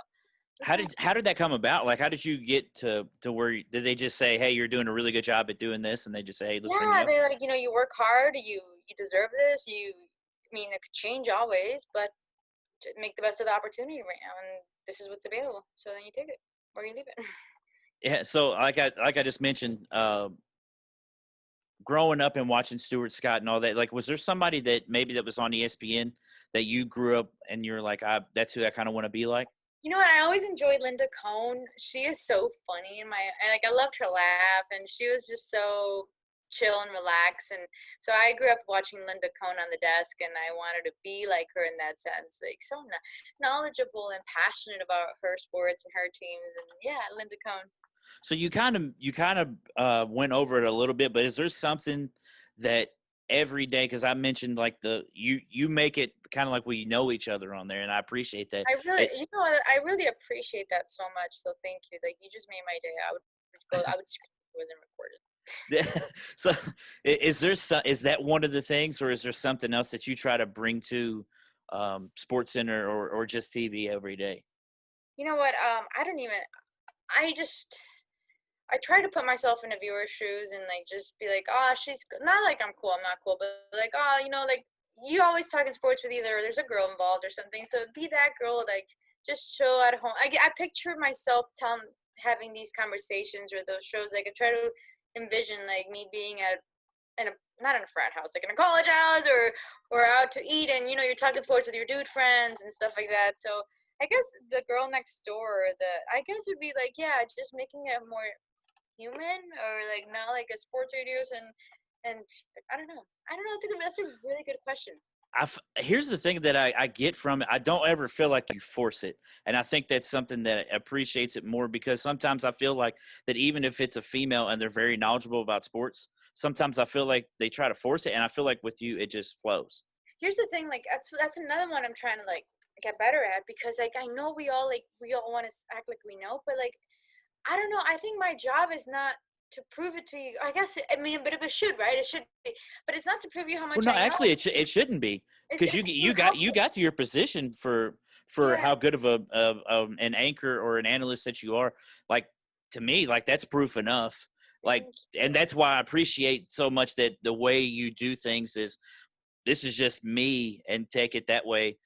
Speaker 1: How did that come about? Like, how did you get to where did they just say, "Hey, you're doing a really good job at doing this," and they just say, "Hey, let's bring you
Speaker 2: yeah,
Speaker 1: up"?
Speaker 2: they're like, you work hard, you deserve this. I mean, it could change always, but to make the best of the opportunity right now, and this is what's available. So then you take it or you leave it.
Speaker 1: Yeah. So like I just mentioned, growing up and watching Stuart Scott and all that, like, was there somebody that maybe that was on ESPN that you grew up and you're like, that's who I kind of want to be like?
Speaker 2: You know what? I always enjoyed Linda Cohn. She is so funny, I loved her laugh, and she was just so chill and relaxed. And so I grew up watching Linda Cohn on the desk, and I wanted to be like her in that sense, like so knowledgeable and passionate about her sports and her teams. And yeah, Linda Cohn.
Speaker 1: So you kind of went over it a little bit, but is there something that every day? Because I mentioned like you make it kind of like we know each other on there, and I appreciate that.
Speaker 2: I really,
Speaker 1: It,
Speaker 2: I really appreciate that so much. So thank you. Like you just made my day. I would scream if it wasn't recorded.
Speaker 1: so is that one of the things, or is there something else that you try to bring to Sports Center or just TV every day?
Speaker 2: You know what? I don't even. I just I try to put myself in a viewer's shoes and like just be like, oh, she's not like I'm cool, I'm not cool, but like, oh, like you always talk in sports with either there's a girl involved or something. So be that girl, like just chill at home. I picture myself having these conversations or those shows. Like I try to envision like me being in a not in a frat house, like in a college house or out to eat, and you're talking sports with your dude friends and stuff like that. So I guess the girl next door, I guess would be like, yeah, just making it more human or like not like a sports radios and I don't know that's a really good question.
Speaker 1: Here's the thing that I get from it. I don't ever feel like you force it. And I think that's something that appreciates it more, because sometimes I feel like that even if it's a female and they're very knowledgeable about sports, sometimes I feel like they try to force it. And I feel like with you, it just flows.
Speaker 2: Here's the thing, like that's another one I'm trying to like get better at, because like I know we all want to act like we know, but like I don't know. I think my job is not to prove it to you. I guess I mean, but it should, right? It should be, but it's not to prove you how
Speaker 1: Well,
Speaker 2: much
Speaker 1: no,
Speaker 2: I know.
Speaker 1: actually, it shouldn't be, because
Speaker 2: It's to help
Speaker 1: you
Speaker 2: you.
Speaker 1: got to your position for
Speaker 2: Yeah,
Speaker 1: how good of an anchor or an analyst that you are. Like, to me, like, that's proof enough. Like,
Speaker 2: thank
Speaker 1: and
Speaker 2: you.
Speaker 1: that's why I appreciate so much that the way you do things is, this is just me, and take it that way.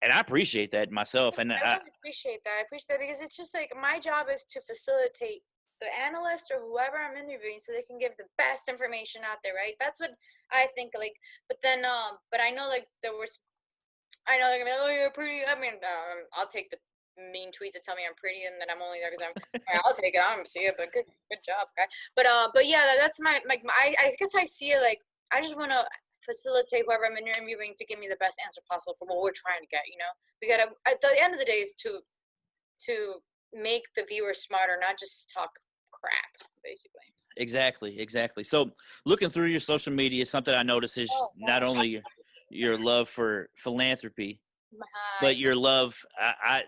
Speaker 1: And I appreciate that myself. And
Speaker 2: I really appreciate that. I appreciate that because it's just like my job is to facilitate the analyst or whoever I'm interviewing so they can give the best information out there, right? That's what I think. Like, but then, but I know like I know they're gonna be like, oh, you're pretty. I mean, I'll take the mean tweets that tell me I'm pretty and that I'm only there because I'm. All right, I'll take it. I'm see it, but good job, guy. But yeah, that's I guess I see it like I just want to facilitate whoever I'm interviewing to give me the best answer possible for what we're trying to get. We gotta at the end of the day is to make the viewer smarter, not just talk crap. basically.
Speaker 1: Exactly. So looking through your social media, something I notice is
Speaker 2: Oh
Speaker 1: not
Speaker 2: gosh.
Speaker 1: only your love for philanthropy, but
Speaker 2: My
Speaker 1: your love.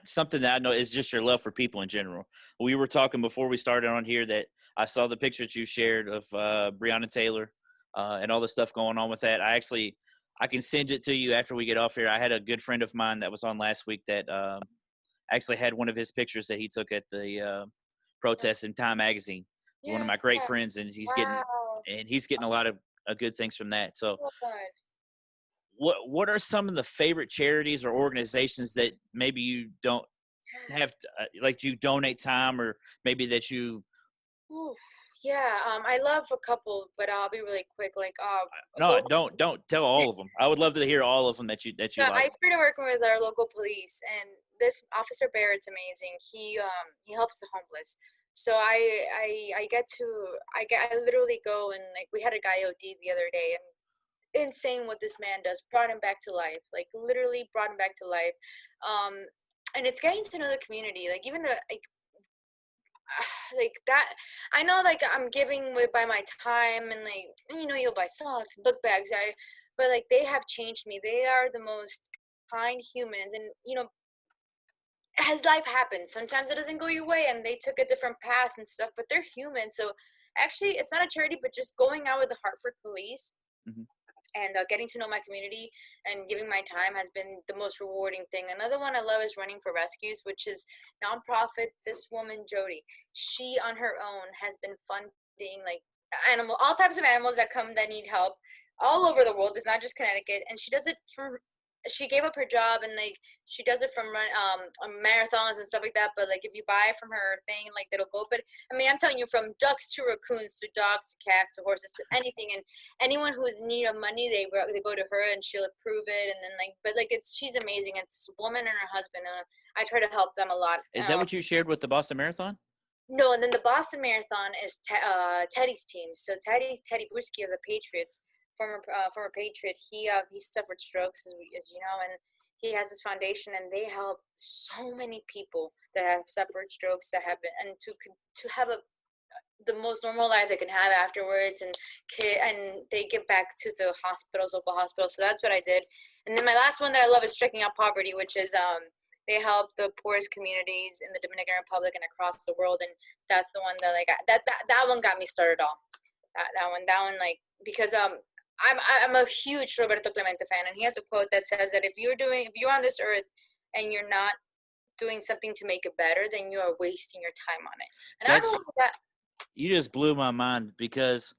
Speaker 1: Something that I know is just your love for people in general. We were talking before we started on here that I saw the picture that you shared of Breonna Taylor and all the stuff going on with that. I can send it to you after we get off here. I had a good friend of mine that was on last week that actually had one of his pictures that he took at the protest in Time Magazine. One of
Speaker 2: yeah.
Speaker 1: my great friends, and
Speaker 2: Wow.
Speaker 1: he's getting a lot of good things from that. So,
Speaker 2: So good.
Speaker 1: what are some of the favorite charities or organizations that maybe you don't have like you donate time, or maybe that you
Speaker 2: Oof. Yeah. I love a couple, but I'll be really quick. Like
Speaker 1: no,
Speaker 2: well,
Speaker 1: don't tell all of them. I would love to hear all of them that
Speaker 2: so
Speaker 1: you like.
Speaker 2: I started working with our local police, and this Officer Barrett's amazing. He helps the homeless. So I get to I literally go, and like we had a guy OD the other day, and insane what this man does, brought him back to life, like literally brought him back to life. um and it's getting to know the community, like even the like that. I know, like I'm giving with by my time, and like you'll buy socks, book bags, but like they have changed me. They are the most kind humans, and as life happens, sometimes it doesn't go your way, and they took a different path and stuff, but they're human. So actually, it's not a charity, but just going out with the heart for police,
Speaker 1: Hmm.
Speaker 2: and getting to know my community and giving my time has been the most rewarding thing. Another one I love is running for rescues, which is nonprofit. This woman Jody, she on her own has been funding like all types of animals that come that need help all over the world. It's not just Connecticut, and she does it for. She gave up her job, and like she does it from marathons and stuff like that. But like if you buy from her thing, like it'll go. But I mean, I'm telling you, from ducks to raccoons to dogs to cats to horses to anything, and anyone who is in need of money, they go to her, and she'll approve it. And then but like she's amazing. It's a woman and her husband. I try to help them a lot.
Speaker 1: Is that what you shared with the Boston Marathon?
Speaker 2: No, and then the Boston Marathon is Teddy's team. So Teddy Bruschi of the Patriots, former Patriot. He suffered strokes, as you know, and he has his foundation, and they help so many people that have suffered strokes, that have been, and to have the most normal life they can have afterwards, and they give back to the hospitals, local hospitals. So that's what I did. And then my last one that I love is Striking Out Poverty, which is they help the poorest communities in the Dominican Republic and across the world. And that's the one that like that one got me started off. That one like, because I'm a huge Roberto Clemente fan, and he has a quote that says that if you're on this earth and you're not doing something to make it better, then you are wasting your time on it. And I don't
Speaker 1: That's
Speaker 2: know that.
Speaker 1: You just blew my mind, because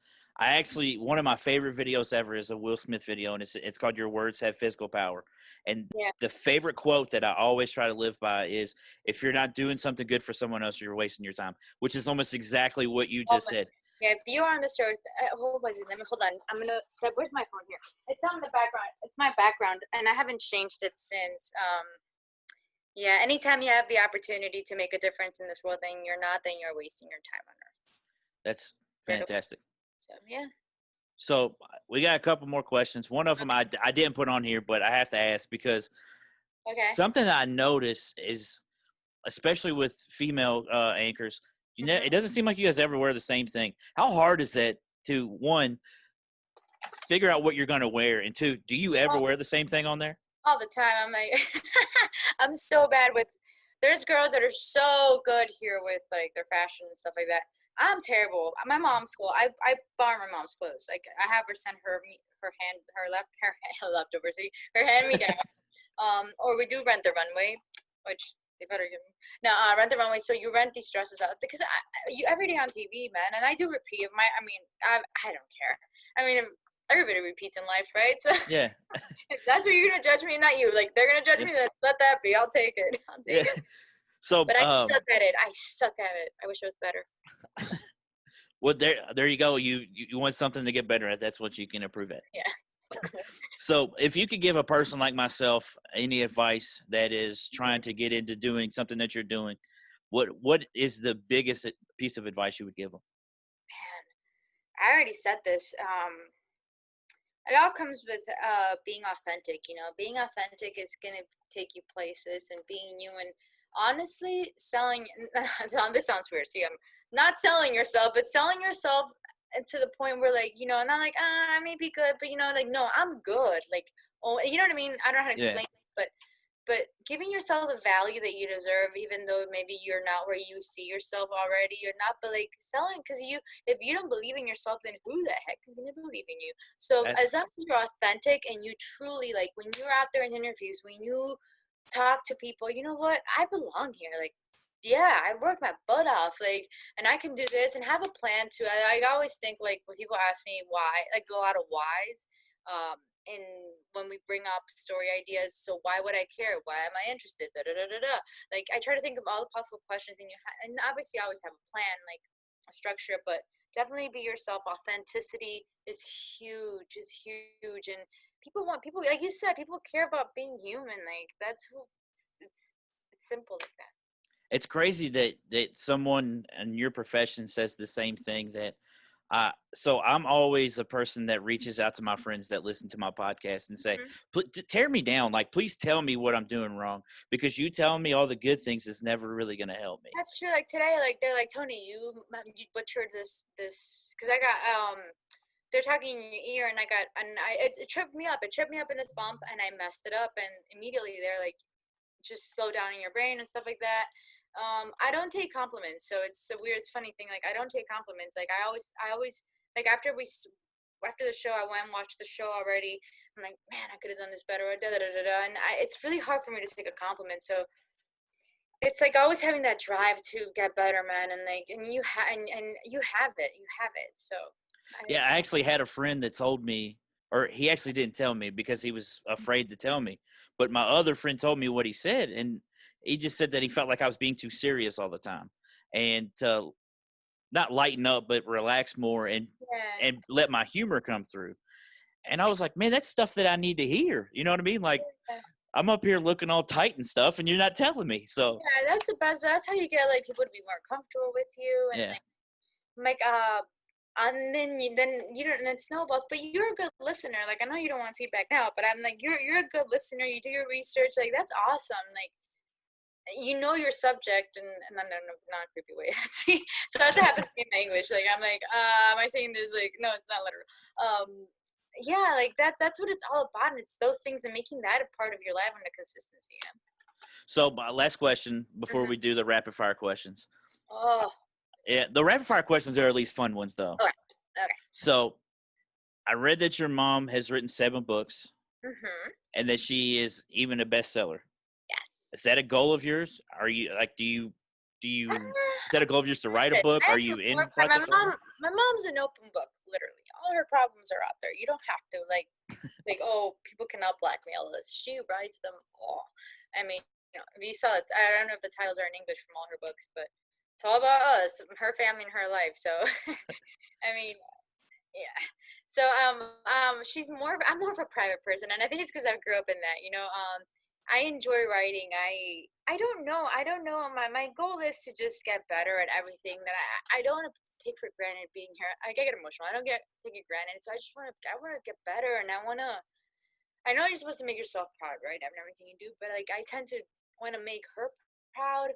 Speaker 1: one of my favorite videos ever is a Will Smith video, and it's called "Your Words Have Physical Power." And
Speaker 2: Yeah.
Speaker 1: the favorite quote that I always try to live by is, "If you're not doing something good for someone else, you're wasting your time," which is almost exactly what you
Speaker 2: Oh
Speaker 1: just
Speaker 2: my,
Speaker 1: said.
Speaker 2: yeah, if you are on this earth, what was it? Hold on. I'm gonna step. Where's my phone here? It's on the background. It's my background, and I haven't changed it since. Yeah. Anytime you have the opportunity to make a difference in this world, then you're wasting your time on earth.
Speaker 1: That's
Speaker 2: Right away.
Speaker 1: fantastic.
Speaker 2: So yes.
Speaker 1: So we got a couple more questions. One of them
Speaker 2: Okay.
Speaker 1: I didn't put on here, but I have to ask, because
Speaker 2: Okay.
Speaker 1: something that I notice is, especially with female anchors, it doesn't seem like you guys ever wear the same thing. How hard is that to, one, figure out what you're going to wear, and two, do you ever
Speaker 2: All,
Speaker 1: wear the same thing on there?
Speaker 2: all the time. I'm like, I'm so bad with. There's girls that are so good here with like their fashion and stuff like that. I'm terrible. My mom's cool. I borrow my mom's clothes. Like I have her send her leftovers. See, her hand me down. Or we do rent the runway, which they better give me. No, rent the runway. So you rent these dresses out, because you every day on TV, man, and I do repeat. I mean, I don't care. I mean, everybody repeats in life, right? So
Speaker 1: Yeah.
Speaker 2: if that's what you're gonna judge me, not you. Like they're gonna judge
Speaker 1: Yeah.
Speaker 2: me, then let that be. I'll take it. I'll
Speaker 1: Yeah.
Speaker 2: take it.
Speaker 1: So,
Speaker 2: But I suck at it. I suck at it. I wish I was better.
Speaker 1: well, there you go. You want something to get better at. That's what you can improve at.
Speaker 2: Yeah.
Speaker 1: So, if you could give a person like myself any advice that is trying to get into doing something that you're doing, what is the biggest piece of advice you would give them?
Speaker 2: I already said this. It all comes with being authentic. Being authentic is gonna take you places, and being you. And honestly, selling. This sounds weird. See, not selling yourself, but selling yourself to the point where like, you know, not like, I may be good, but you know, like, no, I'm good. Like, oh, you know what I mean? I don't know how to
Speaker 1: Yeah.
Speaker 2: explain it, but giving yourself the value that you deserve, even though maybe you're not where you see yourself already, you're not, but like selling, because if you don't believe in yourself, then who the heck is going to believe in you? So as
Speaker 1: That's
Speaker 2: long as you're authentic and you truly, like, when you're out there in interviews, when you talk to people, you know what, I belong here. Like, yeah, I work my butt off, like, and I can do this and have a plan too. I always think, like, when people ask me why, like, a lot of whys, and when we bring up story ideas, so why would I care? Why am I interested? Da, da, da, da, da. Like, I try to think of all the possible questions, and obviously I always have a plan, like a structure, but definitely be yourself. Authenticity is huge, and people, like you said, people care about being human. Like, that's who. It's simple like that.
Speaker 1: it's crazy that someone in your profession says the same thing that so I'm always a person that reaches out to my friends that listen to my podcast and say,
Speaker 2: Mhm.
Speaker 1: tear me down. Like, please tell me what I'm doing wrong, because you telling me all the good things is never really going to help me.
Speaker 2: That's true. Like today, like they're like, Tony, you butchered this because I got they're talking in your ear, and it tripped me up. It tripped me up in this bump, and I messed it up, and immediately they're like, just slow down in your brain and stuff like that. I don't take compliments, so it's a weird, it's funny thing. Like, I don't take compliments. Like, I always, like, after the show, I went and watched the show already. I'm like, man, I could have done this better. Da da da da da. And it's really hard for me to take a compliment. So it's like always having that drive to get better, man. And like, and you have it. You have it. So
Speaker 1: Yeah, I actually had a friend that told me, or he actually didn't tell me because he was afraid to tell me. But my other friend told me what he said, and he just said that he felt like I was being too serious all the time, and to not lighten up, but relax more
Speaker 2: yeah.
Speaker 1: and let my humor come through. And I was like, man, that's stuff that I need to hear. You know what I mean? Like,
Speaker 2: Yeah.
Speaker 1: I'm up here looking all tight and stuff, and you're not telling me. So
Speaker 2: Yeah, that's the best. But that's how you get like people to be more comfortable with you, and
Speaker 1: yeah,
Speaker 2: like and then you don't, and it snowballs. But you're a good listener. Like, I know you don't want feedback now, but I'm like, you're a good listener. You do your research. Like, that's awesome. Like, you know your subject, and not in a creepy way. See, so that's what happens to me in my English. Like, I'm like, am I saying this? Like, no, it's not literal. Yeah, like that's what it's all about. And it's those things and making that a part of your life and the consistency.
Speaker 1: so my last question before
Speaker 2: Mhm.
Speaker 1: we do the rapid fire questions.
Speaker 2: Oh,
Speaker 1: Yeah, the rapid fire questions are at least fun ones, though.
Speaker 2: okay, okay.
Speaker 1: So I read that your mom has written 7 books
Speaker 2: Mhm.
Speaker 1: and that she is even a bestseller. Is
Speaker 2: Yes.
Speaker 1: that a goal of yours? Are you like, do
Speaker 2: Uh,
Speaker 1: you, is that a goal of yours to write a
Speaker 2: Listen,
Speaker 1: book?
Speaker 2: I
Speaker 1: Are
Speaker 2: have
Speaker 1: you
Speaker 2: a
Speaker 1: in
Speaker 2: more
Speaker 1: the process of writing?
Speaker 2: my mom's an open book, literally. All her problems are out there. You don't have to like, oh, people cannot blackmail us. She writes them all. I mean, you know, if you saw it, I don't know if the titles are in English from all her books, but it's all about us, her family, and her life. So, I mean, yeah. So she's I'm more of a private person, and I think it's because I grew up in that. You know, I enjoy writing. I don't know. My goal is to just get better at everything that I don't want to take for granted being here. I get emotional. I don't get take it granted. So I want to get better, and I know you're supposed to make yourself proud, right? Of everything you do, but like, I tend to want to make her proud.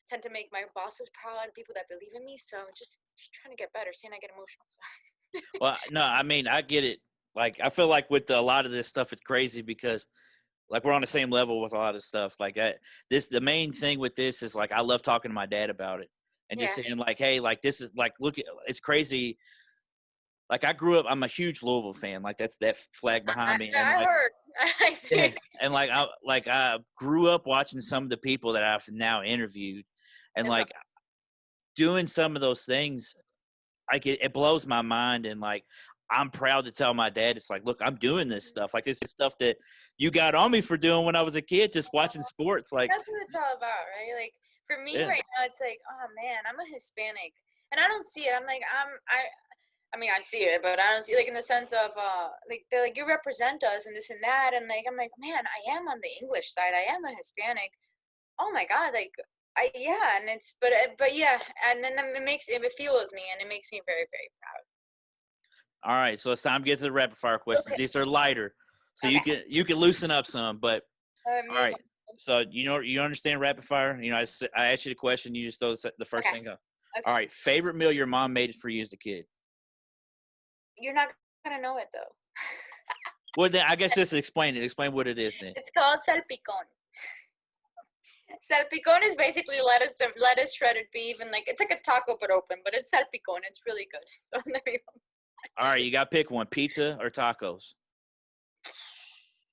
Speaker 2: Tend to make my bosses proud, people that believe in me. So just trying to get better. Seeing I get emotional. So.
Speaker 1: Well, no, I mean, I get it. Like, I feel like with a lot of this stuff, it's crazy because like we're on the same level with a lot of stuff. Like the main thing with this is like I love talking to my dad about it and just
Speaker 2: Yeah.
Speaker 1: saying like, hey, like this is like look, it's crazy. Like I grew up, I'm a huge Louisville fan. Like that's that flag behind me, and
Speaker 2: I
Speaker 1: like
Speaker 2: heard. I see
Speaker 1: yeah,
Speaker 2: it.
Speaker 1: and I grew up watching some of the people that I've now interviewed, and
Speaker 2: That's all.
Speaker 1: like doing some of those things. Like it blows my mind, and like I'm proud to tell my dad, it's like, look, I'm doing this stuff. Like this is stuff that you got on me for doing when I was a kid, just watching sports. Like,
Speaker 2: That's what it's all about, right? Like, for me
Speaker 1: yeah,
Speaker 2: right now, it's like, oh man, I'm a Hispanic, and I don't see it. I'm like, I mean, I see it, but I don't see, like, in the sense of like, they're like, you represent us and this and that, and like, I'm like, man, I am on the English side. I am a Hispanic. Oh my God, like, yeah, and it's but yeah, and then it fuels me, and it makes me very, very proud.
Speaker 1: all right. So it's time to get to the rapid fire questions.
Speaker 2: Okay.
Speaker 1: These are lighter, so
Speaker 2: Okay.
Speaker 1: you can loosen up some. But all
Speaker 2: Me.
Speaker 1: right. So you understand rapid fire. You know, I asked you the question, you just throw the first
Speaker 2: Okay.
Speaker 1: thing up.
Speaker 2: Okay.
Speaker 1: All right, favorite meal your mom made for you as a kid.
Speaker 2: You're not gonna know it though.
Speaker 1: Well, then I guess just explain it. Explain what it is then.
Speaker 2: It's called salpicón. Salpicón is basically lettuce, shredded beef, and like it's like a taco but open, but it's salpicón. It's really good. So there you go.
Speaker 1: All right, you got to pick one: pizza or tacos.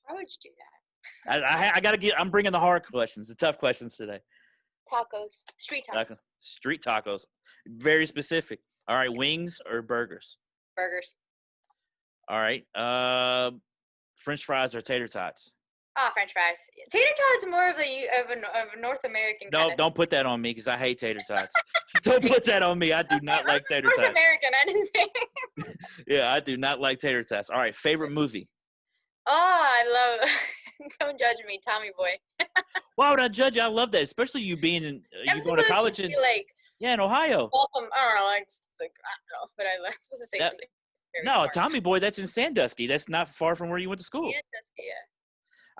Speaker 2: Why would you do that?
Speaker 1: I got to get. I'm bringing the hard questions, the tough questions today.
Speaker 2: Tacos, street tacos,
Speaker 1: Street tacos, very specific. All right, wings or burgers.
Speaker 2: burgers.
Speaker 1: All right, French fries or tater tots.
Speaker 2: Ah, French fries. Tater tots more of a North American.
Speaker 1: No, don't put that on me because I hate tater tots. Don't put that on me. I do not like tater tots.
Speaker 2: North American, I didn't say.
Speaker 1: Yeah, I do not like tater tots. All right, favorite movie.
Speaker 2: Oh, I love. Don't judge me, Tommy boy.
Speaker 1: Why would I judge you? I love that, especially you being in you going to college in in Ohio.
Speaker 2: Welcome. I don't know, I don't know, but I'm supposed to say something.
Speaker 1: No,
Speaker 2: Smart.
Speaker 1: Tommy boy, that's in Sandusky. That's not far from where you went to school.
Speaker 2: Sandusky, yeah.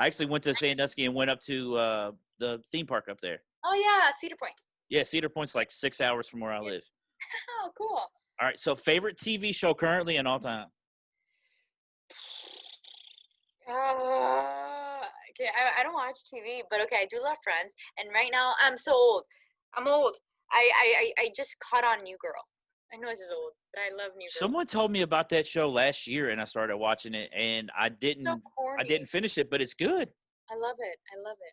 Speaker 1: I actually went to Sandusky and went up to the theme park up there.
Speaker 2: Oh yeah, Cedar Point.
Speaker 1: Yeah, Cedar Point's like 6 hours from where I live.
Speaker 2: Oh, cool.
Speaker 1: All right, so favorite TV show currently and all time.
Speaker 2: Okay, I don't watch TV, but okay, I do love Friends. And right now, I'm so old. I'm old. I just caught on New Girl. I know this is old, but I love New Girl.
Speaker 1: Someone told me about that show last year, and I started watching it, and I didn't.
Speaker 2: So corny.
Speaker 1: I didn't finish it, but it's good.
Speaker 2: I love it. I love it.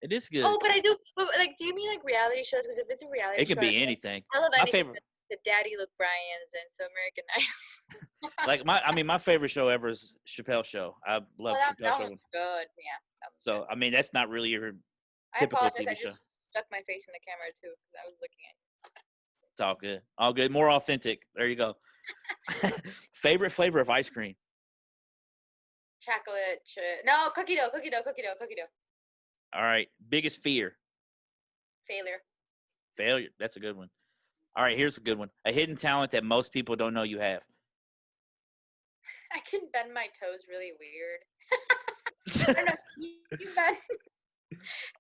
Speaker 1: It is good.
Speaker 2: Oh, but I do. But like, do you mean like reality shows? Because if it's a reality,
Speaker 1: It could be anything.
Speaker 2: I love
Speaker 1: My
Speaker 2: anything.
Speaker 1: favorite.
Speaker 2: The Daddy Luke Bryans and so American Idol.
Speaker 1: Like my favorite show ever is Chappelle's Show. I love Chappelle's Show.
Speaker 2: Good, yeah.
Speaker 1: So I mean, that's not really your
Speaker 2: I
Speaker 1: typical
Speaker 2: apologize.
Speaker 1: TV show.
Speaker 2: I just stuck my face in the camera too because I was looking at you.
Speaker 1: It's all good. All good. More authentic. There you go. Favorite flavor of ice cream?
Speaker 2: Chocolate chip. No, cookie dough.
Speaker 1: All right. Biggest fear?
Speaker 2: Failure.
Speaker 1: Failure. That's a good one. All right. Here's a good one. A hidden talent that most people don't know you have.
Speaker 2: I can bend my toes really weird. I don't know. You bend.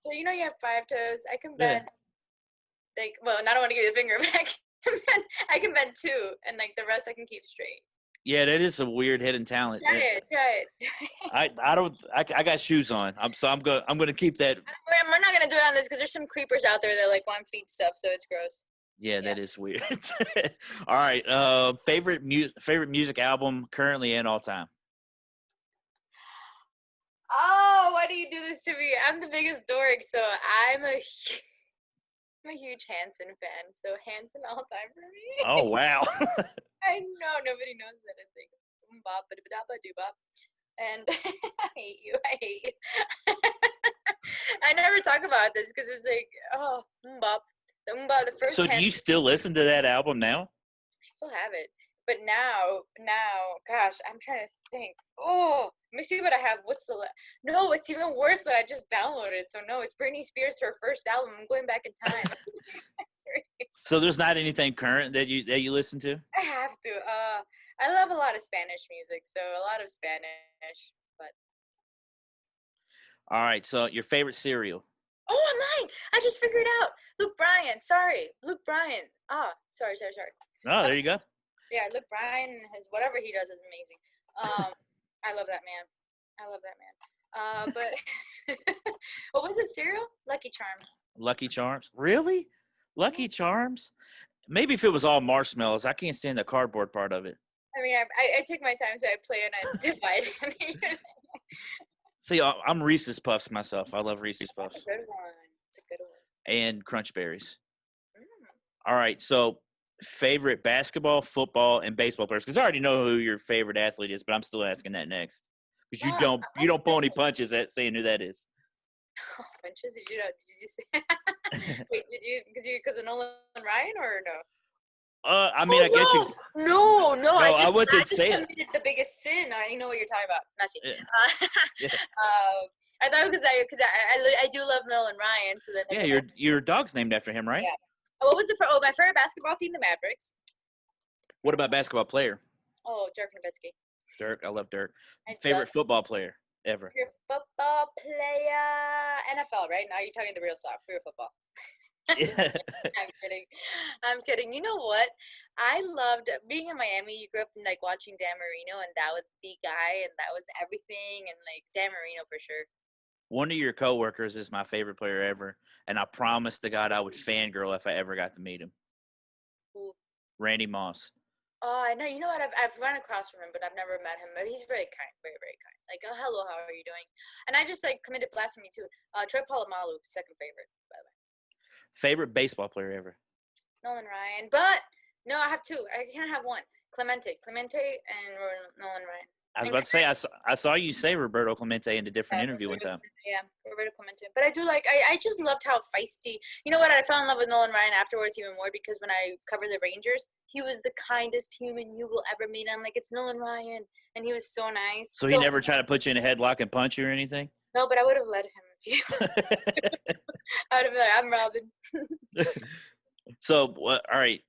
Speaker 2: So you know you have 5 toes. I can bend. Like, well, I don't want to give you the finger, but I can bend 2, and like the rest I can keep straight.
Speaker 1: Yeah, that is a weird hidden talent.
Speaker 2: Try it.
Speaker 1: I got shoes on. I'm gonna keep that.
Speaker 2: We're not gonna do it on this because there's some creepers out there that like want feet stuff, so it's gross.
Speaker 1: Yeah, that is weird. All right. Favorite music album currently and all time.
Speaker 2: Oh, why do you do this to me? I'm the biggest dork, so I'm a huge Hanson fan. So Hanson all time for me.
Speaker 1: Oh wow.
Speaker 2: I know nobody knows that. I think bop ba da ba do bop, and I hate you. I never talk about this because it's like bop. The first.
Speaker 1: So do you still listen to that album now?
Speaker 2: I still have it, but now, gosh, I'm trying to think. Oh, let me see what I have. No, it's even worse. But I just downloaded. So no, it's Britney Spears, her first album. I'm going back in time.
Speaker 1: So there's not anything current that you listen to?
Speaker 2: I have to. I love a lot of Spanish music, so a lot of Spanish. But
Speaker 1: all right. So your favorite cereal?
Speaker 2: Oh, I'm lying. I just figured out. Luke Bryan. Sorry, Luke Bryan. Sorry.
Speaker 1: Oh, there you go.
Speaker 2: Yeah, Luke Bryan and his whatever he does is amazing. I love that man. But what was it? Cereal? Lucky Charms.
Speaker 1: Lucky Charms? Really? Lucky Charms? Maybe if it was all marshmallows. I can't stand the cardboard part of it.
Speaker 2: I mean, I take my time, so I play and I divide.
Speaker 1: See, I'm Reese's Puffs myself. I love Reese's Puffs.
Speaker 2: It's a good one.
Speaker 1: And Crunch Berries. All right, so favorite basketball, football, and baseball players? Because I already know who your favorite athlete is, but I'm still asking that next. Because you don't pull any punches at saying who that is.
Speaker 2: Oh, punches? Did you say? Wait, because of Nolan Ryan or no?
Speaker 1: I mean, I guess you.
Speaker 2: No,
Speaker 1: I wasn't saying
Speaker 2: the biggest sin. I know what you're talking about, Messi.
Speaker 1: Yeah.
Speaker 2: I thought because I do love Nolan Ryan, so then.
Speaker 1: Yeah, your dog's named after him, right?
Speaker 2: Yeah. What was my favorite basketball team? The Mavericks.
Speaker 1: What about basketball player?
Speaker 2: Oh, Dirk Nowitzki.
Speaker 1: Dirk, I love Dirk. Favorite football player ever?
Speaker 2: Your football player, NFL, right? Now you're talking the real stuff. Real football.
Speaker 1: Yeah.
Speaker 2: I'm kidding. I'm kidding. You know what? I loved being in Miami. You grew up like watching Dan Marino, and that was the guy, and that was everything, and like Dan Marino for sure.
Speaker 1: One of your coworkers is my favorite player ever, and I promised to God I would fangirl if I ever got to meet him.
Speaker 2: Who?
Speaker 1: Randy Moss.
Speaker 2: Oh, I know. You know what? I've run across from him, but I've never met him. But he's very kind, very very kind. Like, oh, hello, how are you doing? And I just like committed blasphemy too. Troy Polamalu, second favorite, by the way.
Speaker 1: Favorite baseball player ever.
Speaker 2: Nolan Ryan, but no, I have two. I can't have one. Clemente, and Nolan Ryan.
Speaker 1: I was
Speaker 2: And
Speaker 1: about to say, I saw you say Roberto Clemente in a different interview one time.
Speaker 2: Yeah, Roberto Clemente. But I do like, I just loved how feisty. You know what? I fell in love with Nolan Ryan afterwards even more because when I covered the Rangers, he was the kindest human you will ever meet. I'm like, it's Nolan Ryan. And he was so nice.
Speaker 1: So he never tried to put you in a headlock and punch you or anything?
Speaker 2: No, but I would have let him. I would have been like, I'm Robin.
Speaker 1: So, all right.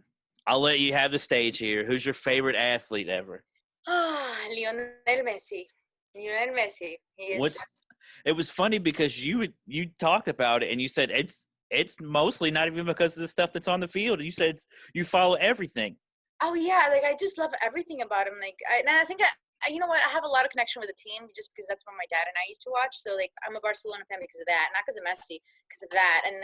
Speaker 1: I'll let you have the stage here. Who's your favorite athlete ever?
Speaker 2: Lionel Messi. Lionel Messi. He is.
Speaker 1: It was funny because you talked about it and you said it's mostly not even because of the stuff that's on the field. You said you follow everything.
Speaker 2: Oh yeah, like I just love everything about him. Like, and I think you know what? I have a lot of connection with the team just because that's what my dad and I used to watch. So like, I'm a Barcelona fan because of that, not because of Messi, because of that. And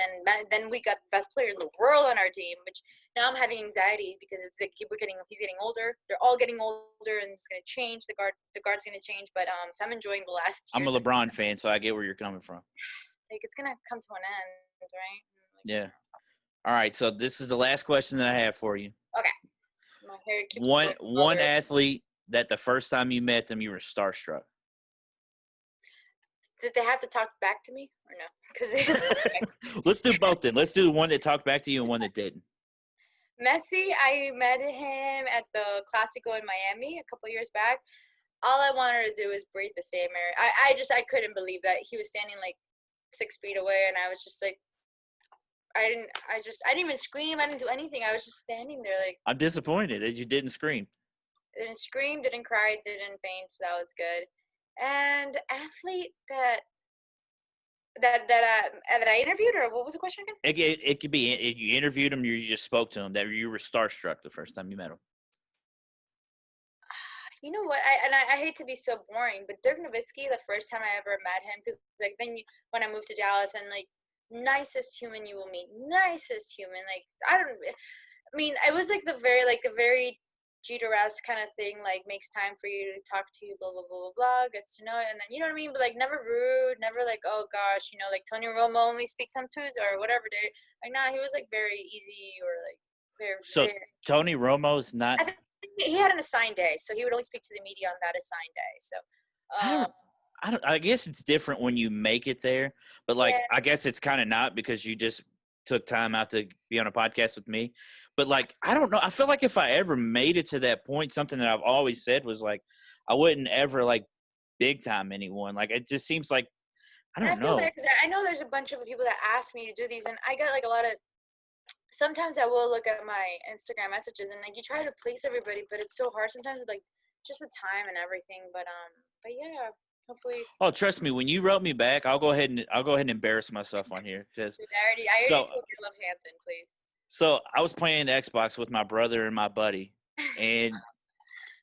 Speaker 2: then we got the best player in the world on our team, which now I'm having anxiety because it's like he's getting older. They're all getting older, and it's gonna change. The guard's gonna change. But so I'm enjoying the last.
Speaker 1: I'm a LeBron fan, so I get where you're coming from.
Speaker 2: Like it's gonna come to an end, right? Like,
Speaker 1: yeah. All right. So this is the last question that I have for you.
Speaker 2: Okay. My hair keeps
Speaker 1: one athlete that the first time you met them, you were starstruck.
Speaker 2: Did they have to talk back to me or no? Because
Speaker 1: let's do both then. Let's do one that talked back to you and one that didn't.
Speaker 2: Messi, I met him at the Clásico in Miami a couple years back. All I wanted to do was breathe the same air. I couldn't believe that he was standing like 6 feet away, and I was just like, I didn't even scream. I didn't do anything. I was just standing there like.
Speaker 1: I'm disappointed that you didn't scream.
Speaker 2: Didn't scream, didn't cry, didn't faint. So that was good. And athlete that I interviewed, or what was the question again?
Speaker 1: It could be if you interviewed him, or you just spoke to him, that you were starstruck the first time you met him.
Speaker 2: You know what? I hate to be so boring, but Dirk Nowitzki, the first time I ever met him, because like when I moved to Dallas, and like nicest human you will meet, nicest human. Like I mean, it was like the very Jeter-esque kind of thing, like makes time for you to talk to you, blah blah blah blah blah, gets to know it, and then you know what I mean, but like never rude, never like, oh gosh, you know, like Tony Romo only speaks on Tuesday or whatever day. Like nah, he was like very easy, or like very.
Speaker 1: So very, Tony Romo's not.
Speaker 2: I think he had an assigned day, so he would only speak to the media on that assigned day. So.
Speaker 1: I guess it's different when you make it there, but like yeah. I guess it's kind of not because you just took time out to be on a podcast with me. But like I don't know, I feel like if I ever made it to that point, something that I've always said was like I wouldn't ever like big time anyone. Like it just seems like I don't know.
Speaker 2: I know there's a bunch of people that ask me to do these, and I get like a lot of. Sometimes I will look at my Instagram messages, and like you try to please everybody, but it's so hard sometimes, like just with time and everything. But yeah. Hopefully.
Speaker 1: Oh, trust me. When you wrote me back, I'll go ahead and embarrass myself on here because
Speaker 2: I already told you love Hansen, please.
Speaker 1: So I was playing Xbox with my brother and my buddy, and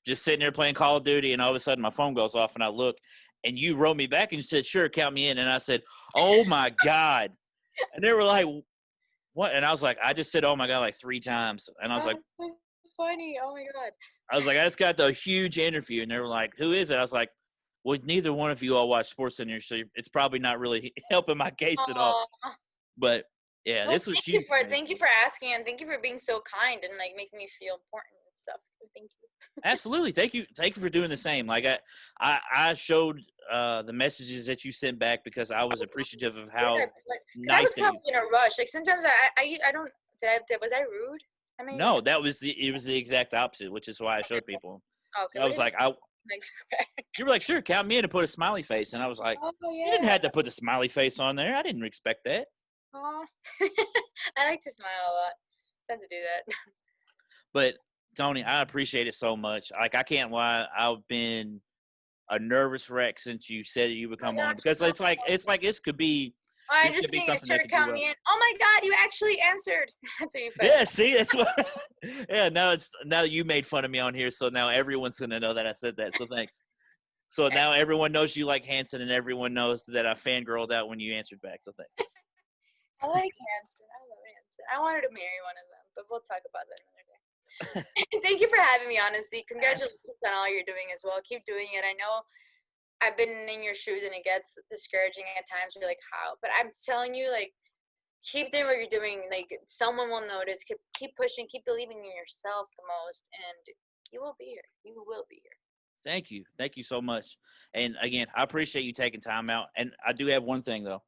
Speaker 1: just sitting there playing Call of Duty, and all of a sudden my phone goes off, and I look, and you wrote me back and you said, "Sure, count me in," and I said, "Oh my God," and they were like, "What?" And I was like, "I just said, oh my God, like 3 times," and I was like,
Speaker 2: so "Funny, oh my God."
Speaker 1: I was like, "I just got the huge interview," and they were like, "Who is it?" I was like. Well, neither one of you all watch SportsCenter, so it's probably not really helping my case at all. But yeah, well, this was huge.
Speaker 2: Thank you for asking, and thank you for being so kind and like making me feel important and stuff. So thank you.
Speaker 1: Absolutely, thank you for doing the same. Like I showed the messages that you sent back because I was appreciative of how nice.
Speaker 2: I was probably in a rush. Like sometimes I don't. Was I rude? I mean,
Speaker 1: no, it was the exact opposite, which is why I showed people.
Speaker 2: Okay.
Speaker 1: So I was like, you were like, "Sure, count me in," and put a smiley face, and I was like, "You didn't have to put the smiley face on there. I didn't expect that."
Speaker 2: Oh, I like to smile a lot. I tend to do that.
Speaker 1: But Toni, I appreciate it so much. Like I can't lie, I've been a nervous wreck since you said that you would come on because it's like this could be
Speaker 2: I'm
Speaker 1: This
Speaker 2: just
Speaker 1: could be
Speaker 2: seeing a
Speaker 1: something that
Speaker 2: shirt
Speaker 1: could do
Speaker 2: count
Speaker 1: well.
Speaker 2: me in. Oh my God, you actually answered. That's what you said.
Speaker 1: Yeah, see, that's what. Yeah, now you made fun of me on here, so now everyone's gonna know that I said that. So thanks. So now everyone knows you like Hanson, and everyone knows that I fangirled out when you answered back. So thanks.
Speaker 2: I like Hanson. I love Hanson. I wanted to marry one of them, but we'll talk about that another day. Thank you for having me, honestly. Congratulations on all you're doing as well. Keep doing it. I know I've been in your shoes and it gets discouraging at times. You're like, how? But I'm telling you, like, keep doing what you're doing. Like, someone will notice. Keep pushing. Keep believing in yourself the most, and you will be here. You will be here.
Speaker 1: Thank you. Thank you so much. And again, I appreciate you taking time out. And I do have one thing though.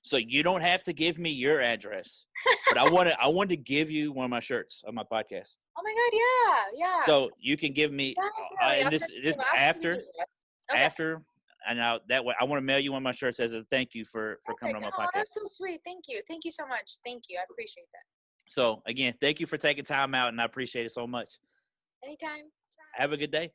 Speaker 1: So you don't have to give me your address, but I wanted to give you one of my shirts on my podcast.
Speaker 2: Oh my God, yeah.
Speaker 1: So you can give me
Speaker 2: Definitely.
Speaker 1: and this
Speaker 2: Okay.
Speaker 1: after and now that way I want to mail you one of my shirts as a thank you for coming on my podcast.
Speaker 2: That's so sweet. Thank you. Thank you so much. Thank you. I appreciate that.
Speaker 1: So again, thank you for taking time out, and I appreciate it so much.
Speaker 2: Anytime.
Speaker 1: Have a good day.